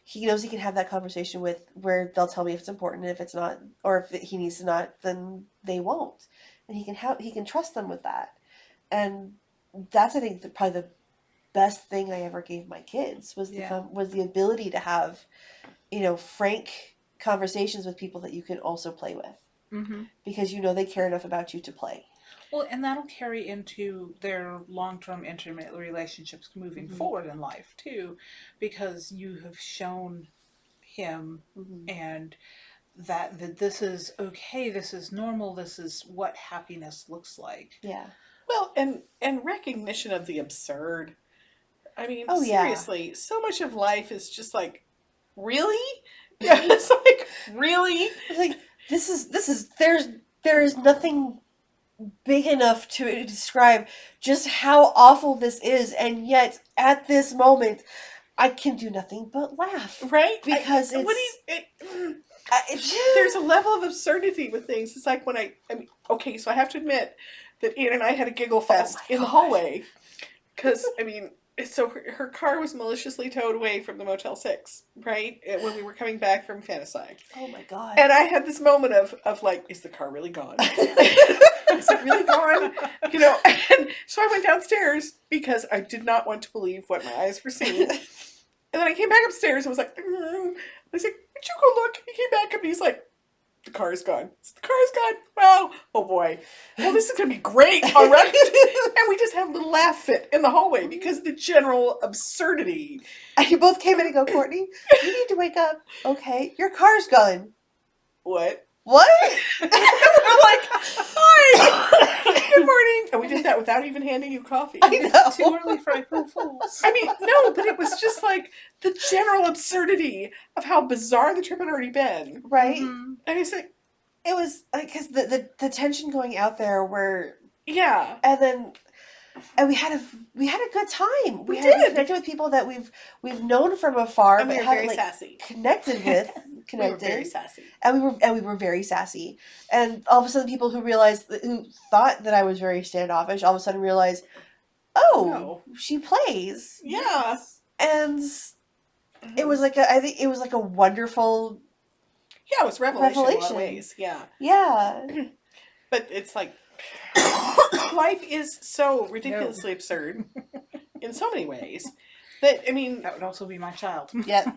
He knows he can have that conversation with where they'll tell me if it's important, and if it's not, or if he needs to not, then they won't. And he can trust them with that. And that's, I think, probably the best thing I ever gave my kids was the ability to have, frank conversations with people that you can also play with, because they care enough about you to play. Well, and that'll carry into their long-term intimate relationships moving forward in life too, because you have shown him and that this is okay, this is normal, this is what happiness looks like. Yeah. Well, and recognition of the absurd. I mean, Oh, seriously, so much of life is just like, really? Yeah, it's like, really? It's like, there is nothing big enough to describe just how awful this is, and yet at this moment I can do nothing but laugh, right? Because there's a level of absurdity with things. It's like when I mean, okay, so I have to admit that Ian and I had a giggle fest in the hallway because so her car was maliciously towed away from the Motel 6, right? When we were coming back from Fantasy. Oh my God. And I had this moment of like, is the car really gone? Is it really gone? And so I went downstairs because I did not want to believe what my eyes were seeing. And then I came back upstairs and was like, I was like, would you go look? He came back and he's like, the car's gone. The car's gone. Wow. Oh boy. Well, this is going to be great already. And we just have a little laugh fit in the hallway because the general absurdity. And you both came in and go, Courtney, you need to wake up. Okay. Your car's gone. What? What? We're like, hi. Good morning. And we did that without even handing you coffee. I know. Too early for April Fools. No, but it was just like the general absurdity of how bizarre the trip had already been. Right? Mm-hmm. And it's like, it was like, because the tension going out there where, yeah. And we had a good time. We had did. connected with people that we've known from afar, And we but were haven't very sassy. connected with. We were very sassy. And we were very sassy. And all of a sudden, people who thought that I was very standoffish, all of a sudden realized, oh, she plays. Yeah. And it was like I think it was like a wonderful. Yeah, it was revelation in a lot of ways. Yeah. Yeah. But it's like life is so ridiculously absurd in so many ways that that would also be my child. Yeah.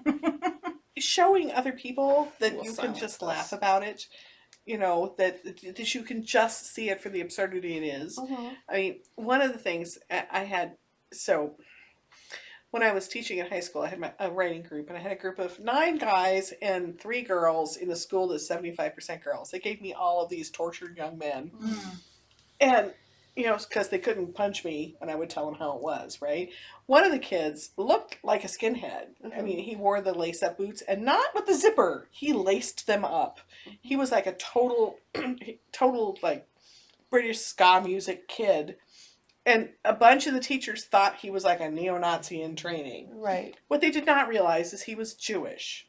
Showing other people that We'll you can silence just us. laugh about it, that you can just see it for the absurdity it is. One of the things I had, so when I was teaching in high school, I had a writing group, and I had a group of 9 guys and 3 girls in a school that's 75% girls. They gave me all of these tortured young men. And, because they couldn't punch me, and I would tell them how it was, right? One of the kids looked like a skinhead. He wore the lace-up boots, and not with the zipper. He laced them up. He was like a total, like, British ska music kid. And a bunch of the teachers thought he was like a neo-Nazi in training. Right. What they did not realize is he was Jewish.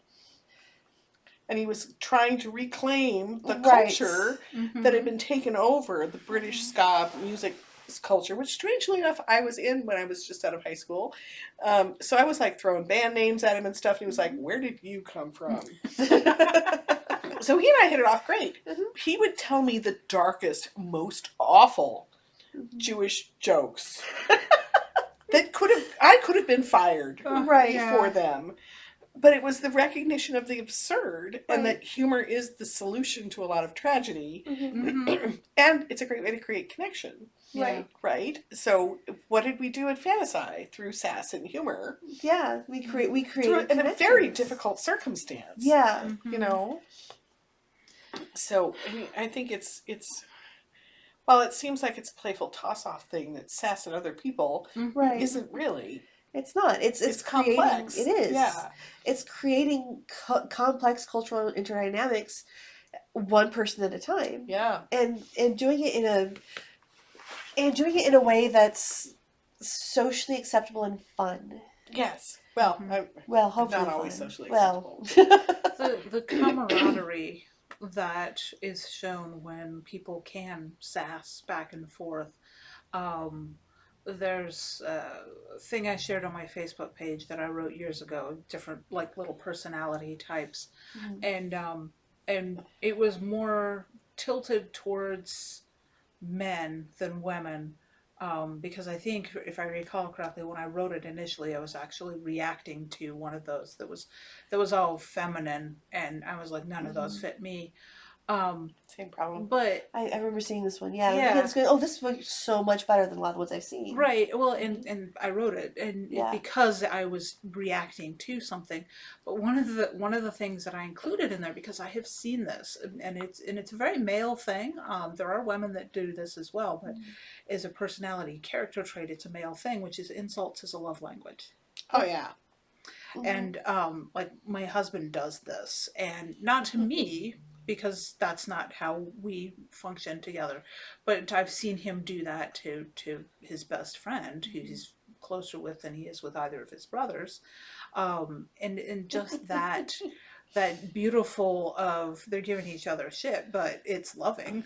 And he was trying to reclaim the culture that had been taken over, the British ska music culture, which strangely enough I was in when I was just out of high school. So I was like throwing band names at him and stuff. And he was like, where did you come from? So he and I hit it off great. He would tell me the darkest, most awful Jewish jokes that I could have been fired for them. But it was the recognition of the absurd and that humor is the solution to a lot of tragedy. And it's a great way to create connection. Right? So what did we do at Fantasy? Through sass and humor. Yeah, we created in a very difficult circumstance. Yeah. So I think it's while it seems like it's a playful toss-off thing that sass and other people isn't really. It's not. It's complex. It is. Yeah. It's creating complex cultural interdynamics, one person at a time. Yeah. And doing it in a way that's socially acceptable and fun. Yes. Well, Well, hopefully not always fun. socially well. acceptable. The camaraderie that is shown when people can sass back and forth. Um, there's a thing I shared on my Facebook page that I wrote years ago, different like little personality types, and it was more tilted towards men than women. Because I think, if I recall correctly, when I wrote it initially, I was actually reacting to one of those that was all feminine, and I was like, none of those fit me. Same problem. But I remember seeing this one. Yeah. Yeah. It's going, oh, this was so much better than a lot of the ones I've seen. right, well, and I wrote it, and Yeah. because I was reacting to something. But one of the things that I included in there, because I have seen this, and it's a very male thing. There are women that do this as well, but as a personality character trait, it's a male thing, which is insults as a love language. Oh yeah. And like my husband does this, and not to me, because that's not how we function together, but I've seen him do that to his best friend, who he's closer with than he is with either of his brothers. And just that beautiful of, they're giving each other shit, but it's loving.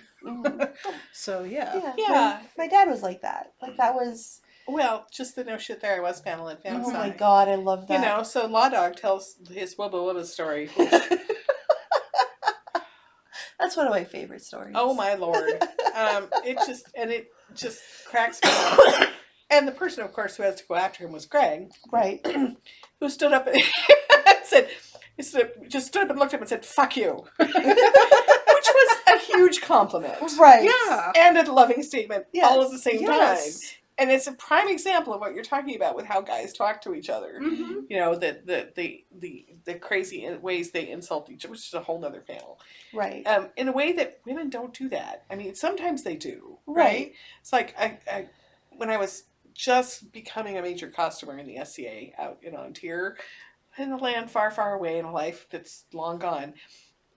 So yeah. Yeah. My dad was like that. Like, that was, Well, just the no shit there I was panel and oh fantasy. my God, I love that. You know, so Law Dog tells his Wubba Bubba story. That's one of my favorite stories. Oh my Lord. It just cracks me up. And the person, of course, who has to go after him was Greg, Right. who stood up and just stood up and looked at him and said, "Fuck you," which was a huge compliment. Right. Yeah. And a loving statement all at the same Yes. time. And it's a prime example of what you're talking about with how guys talk to each other. Mm-hmm. You know, the crazy ways they insult each other, which is a whole nother panel. Right. In a way that women don't do that. I mean, sometimes they do, Right. right? It's like I when I was just becoming a major costumer in the SCA out in Ontario, in a land far, far away, in a life that's long gone,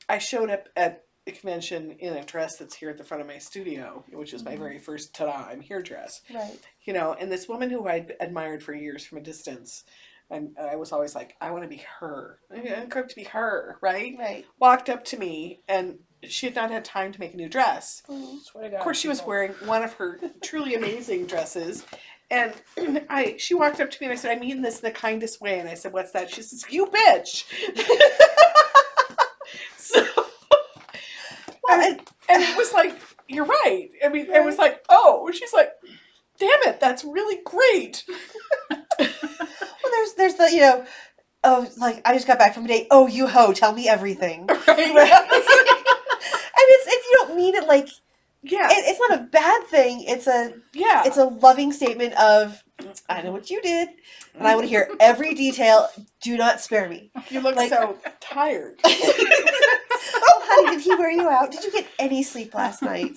I showed up at a convention in a dress that's here at the front of my studio, which was my very first ta-da, I'm here dress. Right. You know, and this woman who I'd admired for years from a distance, and I was always like, I want to be her. I'm going to be her, right? Right. Walked up to me, and she had not had time to make a new dress. Of course, she was wearing one of her truly amazing dresses. And she walked up to me and I said, I mean this in the kindest way. And I said, what's that? She says, you bitch. So, and it was like, you're right. I mean, it was like, oh, she's like, damn it, that's really great. Well, there's the, you know, oh, like, I just got back from a date. Oh, you hoe, tell me everything. Right? And it's you don't mean it like, Yeah. it's not a bad thing. It's a loving statement of, I know what you did, and I want to hear every detail. Do not spare me. You look like- so tired. Oh, honey, did he wear you out? Did you get any sleep last night?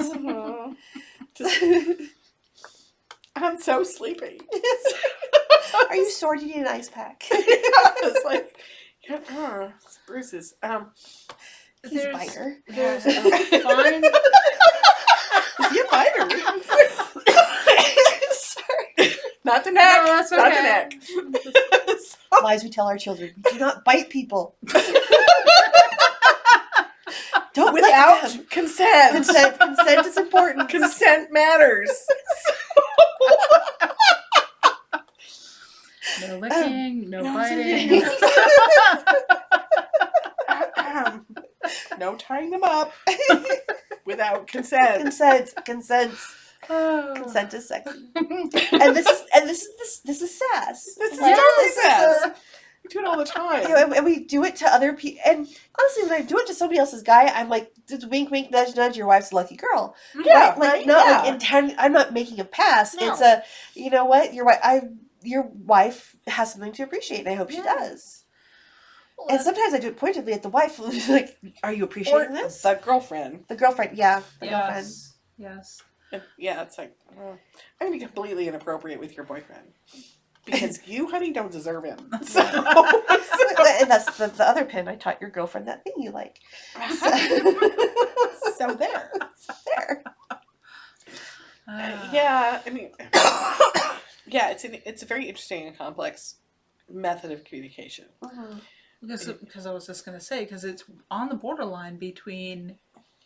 I'm so sleepy. Are you sore? Do you need an ice pack? It's like, it's bruises. He's a biter. There's a fine. Is he a biter? Sorry. Not the neck. No, that's Not the okay. neck. Lies we tell our children. We do not bite people. Don't Without let them. consent. Consent is important. Consent matters. No licking, no biting. No tying them up without consent. Consent is sexy. And this is sass. This is Like, totally this is, sass. We do it all the time. You know, and we do it to other people. And honestly, when I do it to somebody else's guy, I'm like, just wink, wink, nudge, nudge. Your wife's a lucky girl. Yeah, Right? Like, right? not Yeah. like intent. I'm not making a pass. No. It's a, you know what? Your wife has something to appreciate, and I hope she Yeah. does. And sometimes I do it pointedly at the wife. Like, are you appreciating Or this? the girlfriend. The girlfriend, yeah. The girlfriend. Yes. Yeah, it's like, I'm going to be completely inappropriate with your boyfriend. Because you, honey, don't deserve him. So, And that's the other pin. I taught your girlfriend that thing you like. so there. There. Yeah, I mean, Yeah, it's a very interesting and complex method of communication. Mhm. Because I was just going to say, because it's on the borderline between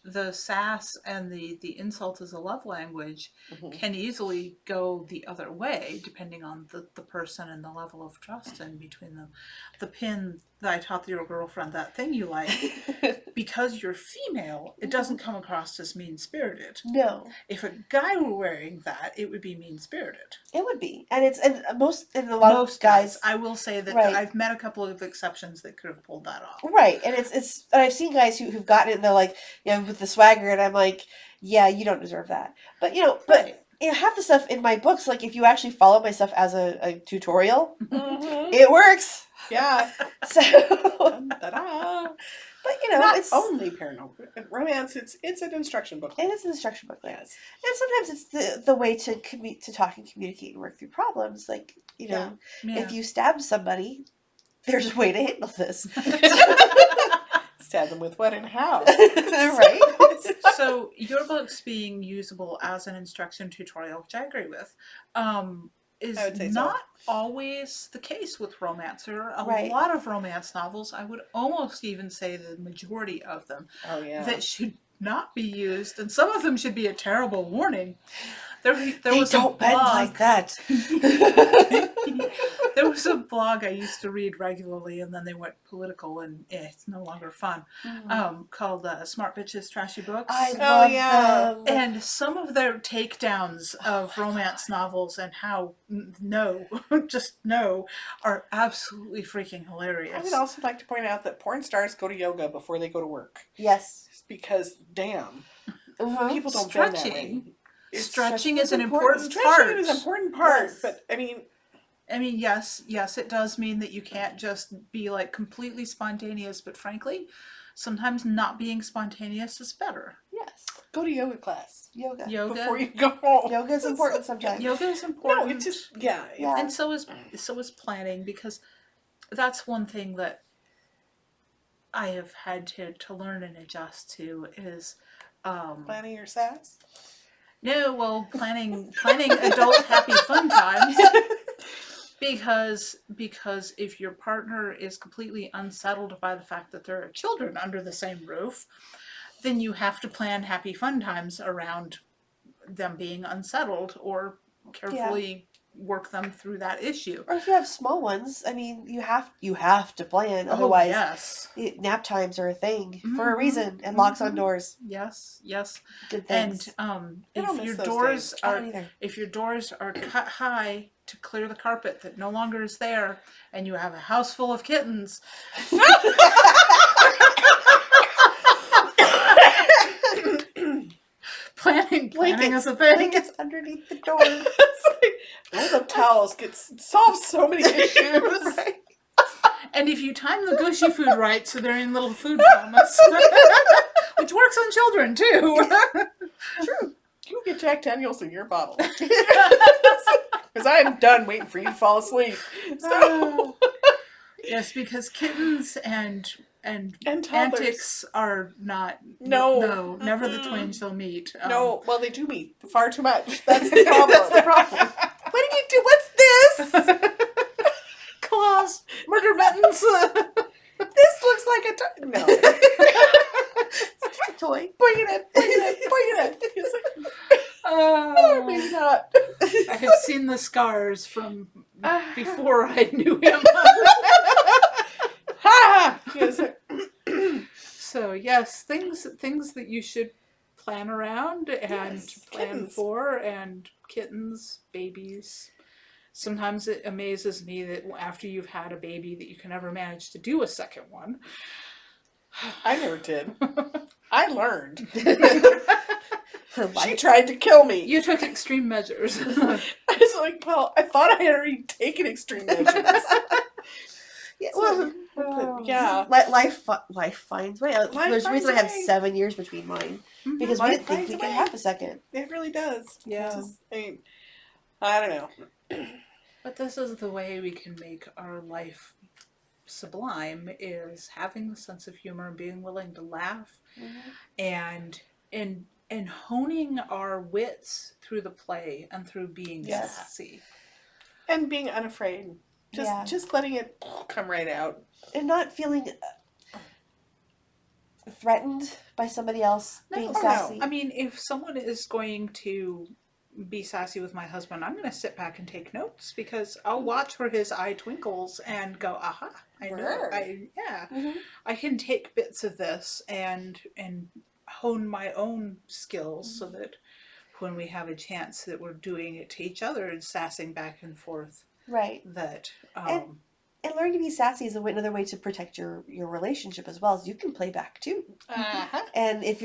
the sass and the insult as a love language Mhm. can easily go the other way depending on the person and the level of trust in between them. The pin that I taught your girlfriend, that thing you like, because you're female, it doesn't come across as mean-spirited. No, If a guy were wearing that, it would be mean-spirited. it would be, and a lot Most of guys, I will say that right. I've met a couple of exceptions that could have pulled that off. right, and and I've seen guys who've gotten it and they're like, with the swagger, and I'm like, yeah, you don't deserve that. But Right. half the stuff in my books, like if you actually follow my stuff as a tutorial, Mhm. it works. Yeah. So, Ta-da. but Not it's only paranormal romance. It's an instruction book. and it's an instruction booklet. Yes. And sometimes it's the way to to talk and communicate and work through problems. Like, Yeah. if you stab somebody, there's a way to handle this. Stab them with what and how. Right? So your book's being usable as an instruction tutorial, which I agree with, is I would say so. not always the case with romance. There are a Right. lot of romance novels, I would almost even say the majority of them, Oh yeah. that should not be used, and some of them should be a terrible warning. There They was don't a bend blog. like that. There was a blog I used to read regularly, and then they went political, and it's no longer fun. Called Smart Bitches Trashy Books. I Oh, love yeah. them. And some of their takedowns of romance novels and how just no, are absolutely freaking I hilarious. would also like to point out that porn stars go to yoga before they go to work. Yes. Because damn, Mhm. people don't bend that way. Stretching. It's Stretching is an important. important part. Stretching is an important part, Yes. but I mean, Yes, it does mean that you can't just be like completely spontaneous, but frankly, sometimes not being spontaneous is better. Yes. go to yoga class Yoga. before Yoga, you go home. Yoga is important sometimes. yoga is No, important. it's just yeah. Yeah. And so is planning, because that's one thing that I have had to learn and adjust to is Planning your sass. planning adult happy fun times. Because if your partner is completely unsettled by the fact that there are children under the same roof, then you have to plan happy fun times around them being unsettled, or carefully work them through that issue. Or if you have small ones, I mean, you have to plan. Otherwise, yes. Nap times are a thing for a Mhm. reason, and locks on doors. Yes. Good And things. I if don't miss your those doors days. I are don't either. if your doors are cut high to clear the carpet that no longer is there, and you have a house full of kittens, planning is a thing. Blankets underneath the door. It's like rolled up towels solves so many issues. Right. And if you time the gushy food right, so they're in little food comas, which works on children too. True. You get Jack Daniels in your bottle. Because I am done waiting for you to fall asleep. So Yes, because kittens and toddlers. antics are not. No. Never the Mm-mm. twain shall meet. No, well they do meet far too much. That's the problem. That's the problem. What do you do? What's this? Claws, murder mittens. This looks like a no. It's a cat toy. Bring it in. Bring it in. Bring it in. He's like, oh, maybe not. I have seen the scars from before I knew him. Ha! Yes. So yes, things that you should plan around and Yes, plan kittens. for, and kittens, babies. Sometimes it amazes me that after you've had a baby that you can never manage to do a second one. I never did. I learned. She Life. tried to kill me. You took extreme measures. I was like, well, I thought I had already taken extreme measures. Yeah, well, But, yeah. life finds way. Life There's a reason I finds have way. 7 years between mine, because we Life didn't think finds we a could way. have a second. It really does. Yeah. I don't know. But this is the way we can make our life sublime, is having the sense of humor and being willing to laugh, and honing our wits through the play and through being Yes. sassy. And being unafraid. Just letting it come right out. And not feeling threatened by somebody else being no. sassy. I mean, if someone is going to be sassy with my husband, I'm going to sit back and take notes because I'll watch where his eye twinkles and go, aha, I know. Word. I can take bits of this and hone my own skills so that when we have a chance that we're doing it to each other and sassing back and forth, Right. that And learning to be sassy is another way to protect your relationship as well, as you can play back too. Uh-huh. And if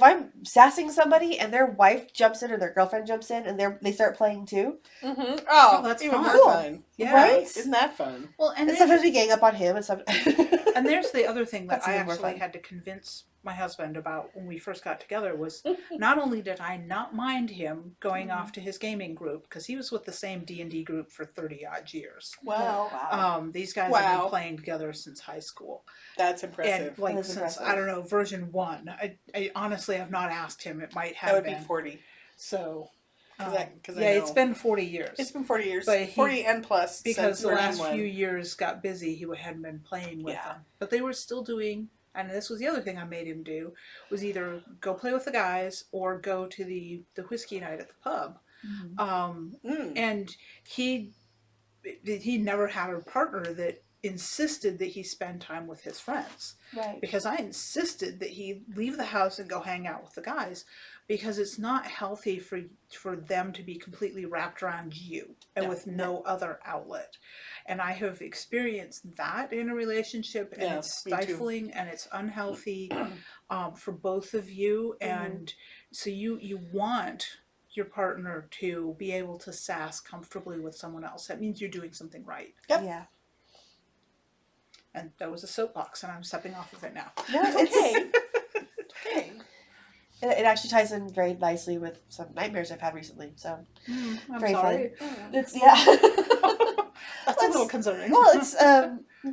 I'm sassing somebody and their wife jumps in or their girlfriend jumps in and they start playing too, Mm-hmm. Oh, that's even fun. more Cool. fun. Yeah. right? Isn't that fun? well, and And sometimes we gang up on him, and And there's the other thing that That's I even more actually fun. had to convince my husband about when we first got together was not only did I not mind him going off to his gaming group because he was with the same D&D group for 30 odd years. Wow. These guys have Wow. been playing together since high school. That's impressive. And like That is since, impressive. I don't know, version 1. I honestly have not asked him. It might have That would been. be 40. So, 'Cause I yeah, know. it's been 40 years. It's been 40 years. But he- 40 and plus. Because since the last version one. few years got busy, he hadn't been playing with Yeah. them. But they were still doing, and this was the other thing I made him do, was either go play with the guys or go to the whiskey night at the pub. And he never had a partner that insisted that he spend time with his friends. right. Because I insisted that he leave the house and go hang out with the guys, because it's not healthy for them to be completely wrapped around you and No. with no other outlet. And I have experienced that in a relationship, and Yeah, it's me too. stifling and it's unhealthy for both of you. And so you want your partner to be able to sass comfortably with someone else. That means you're doing something right. Yep. Yeah. And that was a soapbox, and I'm stepping off of it now. No, It's okay. Okay. It actually ties in very nicely with some nightmares I've had recently. So I'm very sorry. it's That's a little concerning. Well, it's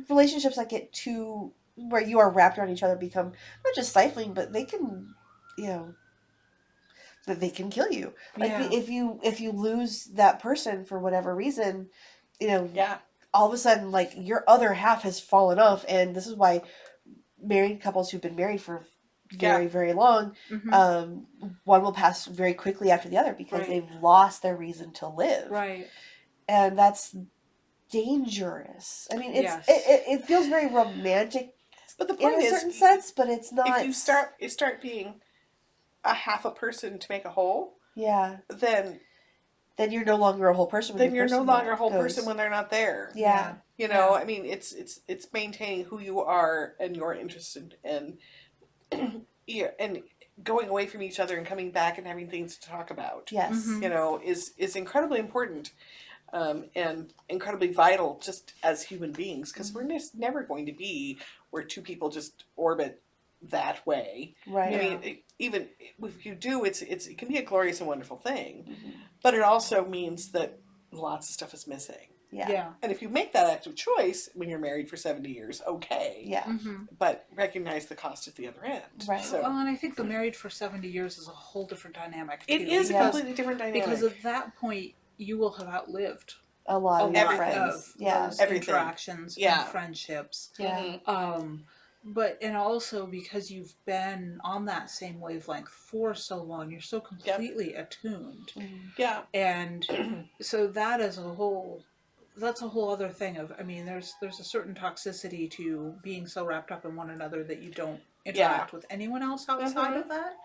relationships that get too where you are wrapped around each other become not just stifling, but they can, that they can kill you. Like Yeah. if you lose that person for whatever reason, Yeah. all of a sudden like your other half has fallen off, and this is why married couples who've been married for very very long, one will pass very quickly after the other because Right. they've lost their reason to live, Right. and that's dangerous. I mean, Yes. it feels very romantic But the in point a is, certain sense, but it's not. if you start being a half a person to make a whole, yeah, then you're no longer a whole person. When you're no person longer a whole goes. person when they're not there. Yeah. You know, I mean, it's maintaining who you are and your interest in, yeah, and going away from each other and coming back and having things to talk about. Yes. Mhm. You know, is incredibly important, and incredibly vital just as human beings, because we're just never going to be where two people just orbit that way. Right. Yeah. I mean, even if you do, it can be a glorious and wonderful thing, but it also means that lots of stuff is missing. Yeah. Yeah. And if you make that active choice when you're married for 70 years, okay. Yeah. Mm-hmm. But recognize the cost at the other end. Right. So Well, and I think the married for 70 years is a whole different dynamic. it too, is a because- completely different dynamic. because at that point you will have outlived A lot a of your lot friends. of Yeah. those Everything. interactions Yeah. and friendships. Yeah. Mhm. But and also because you've been on that same wavelength for so long, you're so completely attuned. Yeah. And so that is that's a whole other thing of, I mean, there's a certain toxicity to being so wrapped up in one another that you don't interact with anyone else outside of that.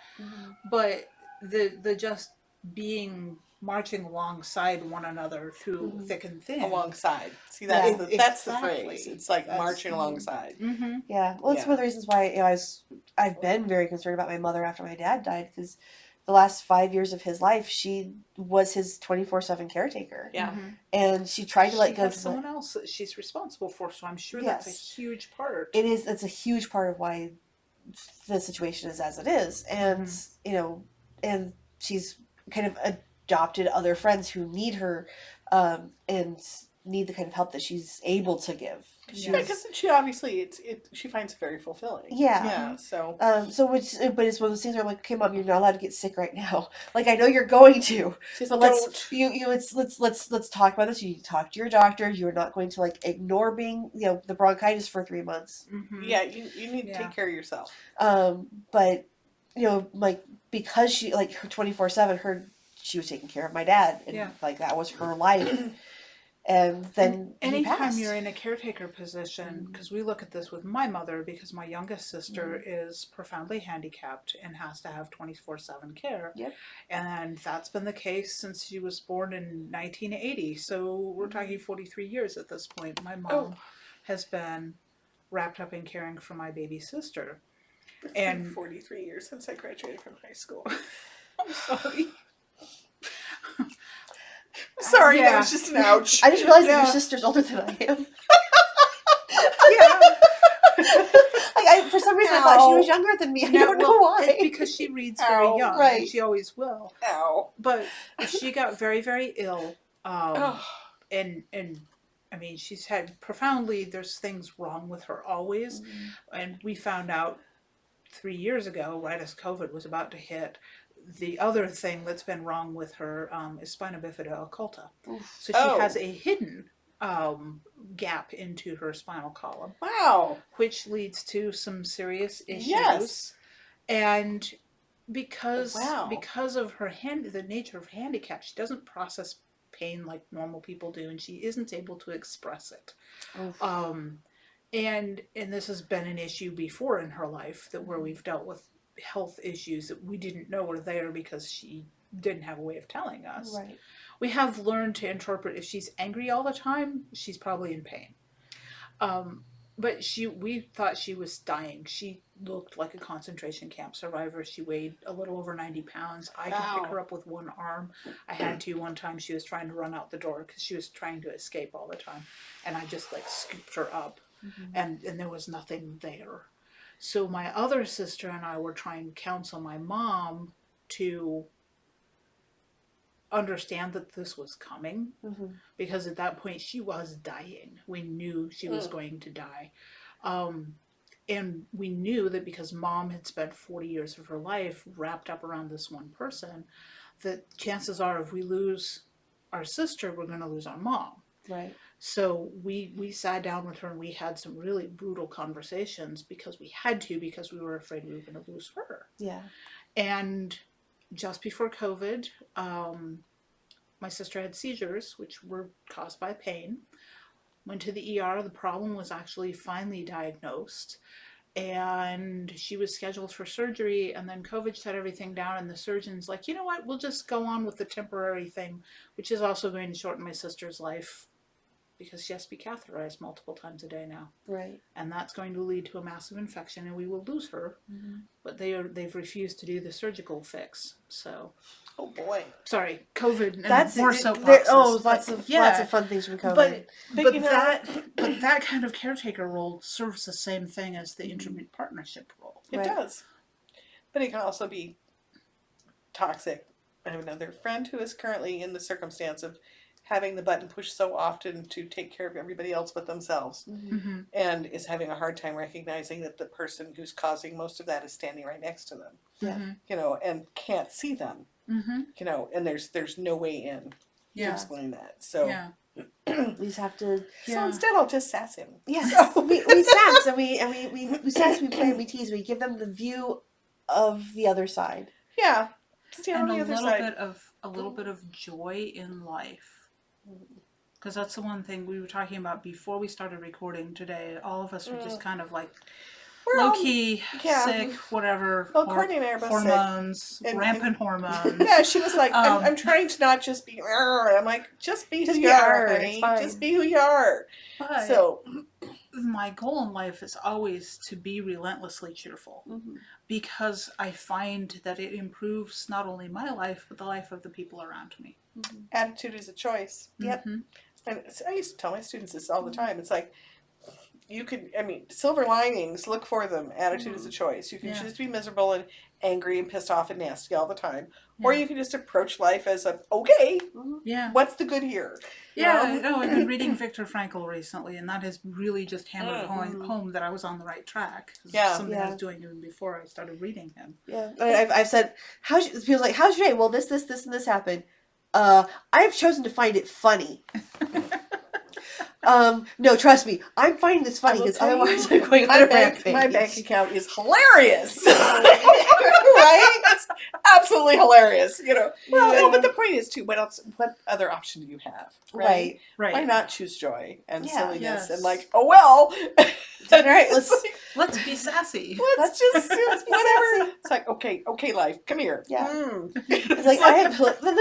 But the just being marching alongside one another through thick and thin. Alongside. See, Yeah. that's the Exactly. phrase. It's like That's- marching alongside. Mm-hmm. Yeah. Well, it's Yeah. one of the reasons why I've been very concerned about my mother after my dad died, because the last 5 years of his life, she was his 24/7 caretaker. Yeah. And she tried to let go has to someone else that she's responsible for, so I'm sure that's a Yes. huge part. It's a huge part of why the situation is as it is. And, and she's kind of adopted other friends who need her. And need the kind of help that she's able to give. Yeah. Because she obviously she finds it very fulfilling. Yeah. Yeah. So. But it's one of those things where I'm like, okay, Mom, you're not allowed to get sick right now. Like, I know you're going to, Just but let's talk about this. You need to talk to your doctor. You're not going to like ignore being, the bronchitis for 3 months. Mm-hmm. Yeah, you need to take care of yourself. But like, because she, like, her 24/7, she was taking care of my dad, and like that was her life. And then anytime you're in a caretaker position, because we look at this with my mother, because my youngest sister is profoundly handicapped and has to have 24/7 care. Yep. And that's been the case since she was born in 1980. So we're talking 43 years at this point. My mom has been wrapped up in caring for my baby sister. It's been 43 years since I graduated from high school. I'm sorry. Sorry, that was just an ouch. I just realized that your sister's older than I am. For some reason, I thought she was younger than me. I don't know why. It's because she reads very young. Right. And she always will. Ow. But she got very, very ill. And I mean, she's had profoundly, there's things wrong with her always. And we found out 3 years ago, right as COVID was about to hit, the other thing that's been wrong with her is spina bifida occulta. So she has a hidden gap into her spinal column. Wow. Which leads to some serious issues. Yes. And because of her the nature of handicap, she doesn't process pain like normal people do, and she isn't able to express it. And this has been an issue before in her life where we've dealt with health issues that we didn't know were there because she didn't have a way of telling us. Right. We have learned to interpret if she's angry all the time, she's probably in pain. But we thought she was dying. She looked like a concentration camp survivor. She weighed a little over 90 pounds. I could pick her up with one arm. I had to one time. She was trying to run out the door because she was trying to escape all the time. And I just like scooped her up. And there was nothing there. So my other sister and I were trying to counsel my mom to understand that this was coming, because at that point she was dying. We knew she was going to die. And we knew that because Mom had spent 40 years of her life wrapped up around this one person, that chances are if we lose our sister, we're going to lose our mom. Right. So we sat down with her and we had some really brutal conversations because we had to, because we were afraid we were going to lose her. Yeah. And just before COVID, my sister had seizures, which were caused by pain. Went to the ER. The problem was actually finally diagnosed. And she was scheduled for surgery, and then COVID shut everything down, and the surgeon's like, you know what, we'll just go on with the temporary thing, which is also going to shorten my sister's life, because she has to be catheterized multiple times a day now. Right. And that's going to lead to a massive infection, and we will lose her. But they've refused to do the surgical fix. So, oh boy, sorry, COVID and That's more soapboxes. lots of fun things from COVID. But that kind of caretaker role serves the same thing as the intimate partnership role. It does, but it can also be toxic. I have another friend who is currently in the circumstance of having the button pushed so often to take care of everybody else but themselves, and is having a hard time recognizing that the person who's causing most of that is standing right next to them. Yeah. And can't see them. And there's no way in to explain that. So we just have to. So instead, I'll just sass him. Yes, we sass and we sass, we play, and we tease. We give them the view of the other side. Yeah, stand And on the other side. a little bit of joy in life. Because that's the one thing we were talking about before we started recording today. All of us are just kind of like low-key, sick, whatever. Well, Courtney and I are both hormones, sick. Rampant hormones. Yeah, she was like, I'm trying to not just be, I'm like, just be who you are, honey. Just be who you are. But so my goal in life is always to be relentlessly cheerful, because I find that it improves not only my life, but the life of the people around me. Attitude is a choice. Yep. I used to tell my students this all the time. It's like, you can, I mean, silver linings, look for them. Attitude is a choice. You can Yeah. choose to be miserable and angry and pissed off and nasty all the time. Or Yeah. you can just approach life as okay, Yeah. what's the good here? You Yeah, know? I've been reading Viktor Frankl recently, and that has really just hammered home that I was on the right track. It's Yeah. something I Yeah. was doing even before I started reading him. Yeah, I've said, people's like, how's your day? Well, this, and this happened. I've chosen to find it funny. No, trust me, I'm finding this funny because otherwise I'm going on a rampage. My bank account is hilarious. Right? It's absolutely hilarious. You know. Well, Yeah. no, but the point is too. What else? What other option do you have? Right. Right. Why not choose joy and Yeah. silliness Yes. and like, oh well. All right, let's Let's be sassy. let's just be whatever. sassy. It's like okay, life, come here. Yeah. Mm. It's like there's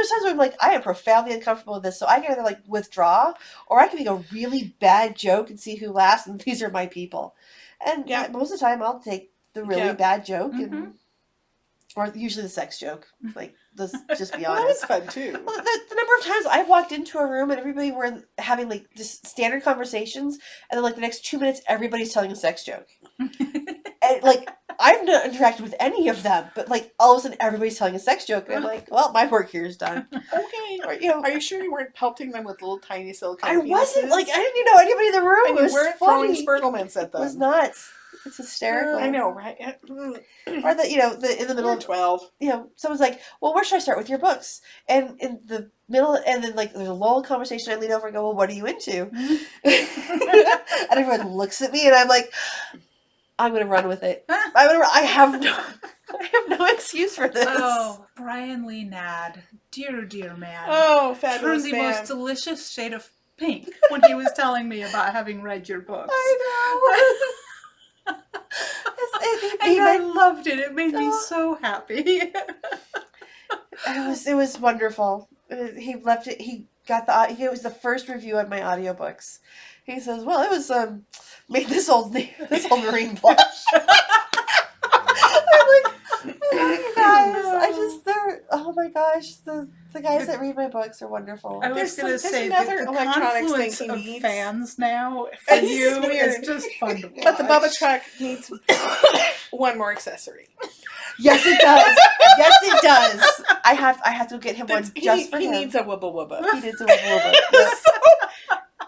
times where I'm like, I am profoundly uncomfortable with this, so I can either like withdraw, or I can make a really bad joke and see who laughs, and these are my people. And Yeah. most of the time, I'll take the really Yeah. bad joke, Mhm. and or usually the sex joke. Like, let's just be Well, that honest. was fun too. Well, the number of times I've walked into a room and everybody were having like just standard conversations, and then like the next 2 minutes, everybody's telling a sex joke. And like, I've not interacted with any of them, but like all of a sudden everybody's telling a sex joke, and I'm like, well, my work here is done. Okay. Or, you know, Are you sure you weren't pelting them with little tiny silicone I wasn't penises? like, I didn't even know anybody in the room. And It you was weren't throwing funny. spurglements at It them. was nuts. It's hysterical. I know, right? Or the in the middle You're of 12. someone's like, well, where should I start with your books? And in the middle, and then like there's a lull conversation. I lean over and go, well, what are you into? And everyone looks at me, and I'm like, I'm gonna run with it. I have no excuse for this. Oh, Brian Lee Nadd. Dear, dear man. Oh, Turned fabulous the man. most delicious shade of pink when he was telling me about having read your books. I know. And I loved it. It made me Oh. so happy. It was wonderful. He left it. He got it was the first review on my audiobooks. He says, "Well, it was made this old Marine blush." I'm like, I love you guys. Oh my gosh, the guys that read my books are wonderful. I was going to there's say another the electronics thing confluence he of needs. fans now for It's you weird. is just fun to watch. But the Bubba truck needs one more accessory. Yes, it does. Yes, it does. I have to get him one just for he him. needs a Wubba Wubba. He needs a Wubba Bubba. Yes.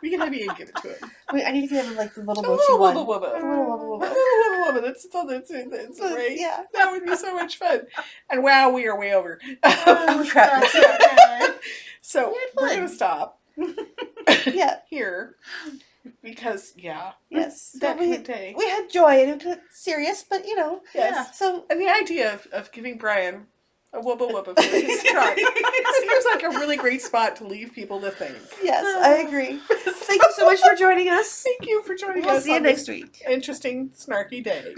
We can have Ian give it to him. Wait, I need to get him like the little A mochi little one. Wubba Wubba. A little Wubba A Wubba. little Wubba Wubba. That's great. Yeah. That would be so much fun. And wow, we are way over. Oh crap. That's okay. So We had we're fun. going to stop Yeah. here because, yeah, Yes. that So kind of day. we had joy, and it was serious, but Yes. Yeah. So And the idea of giving Brian a Wubba Wubba for his truck seems like a really great spot to leave people to think. yes, I agree. Thank you so much for joining us. Thank you for joining We'll us see you on next this week. interesting, snarky day.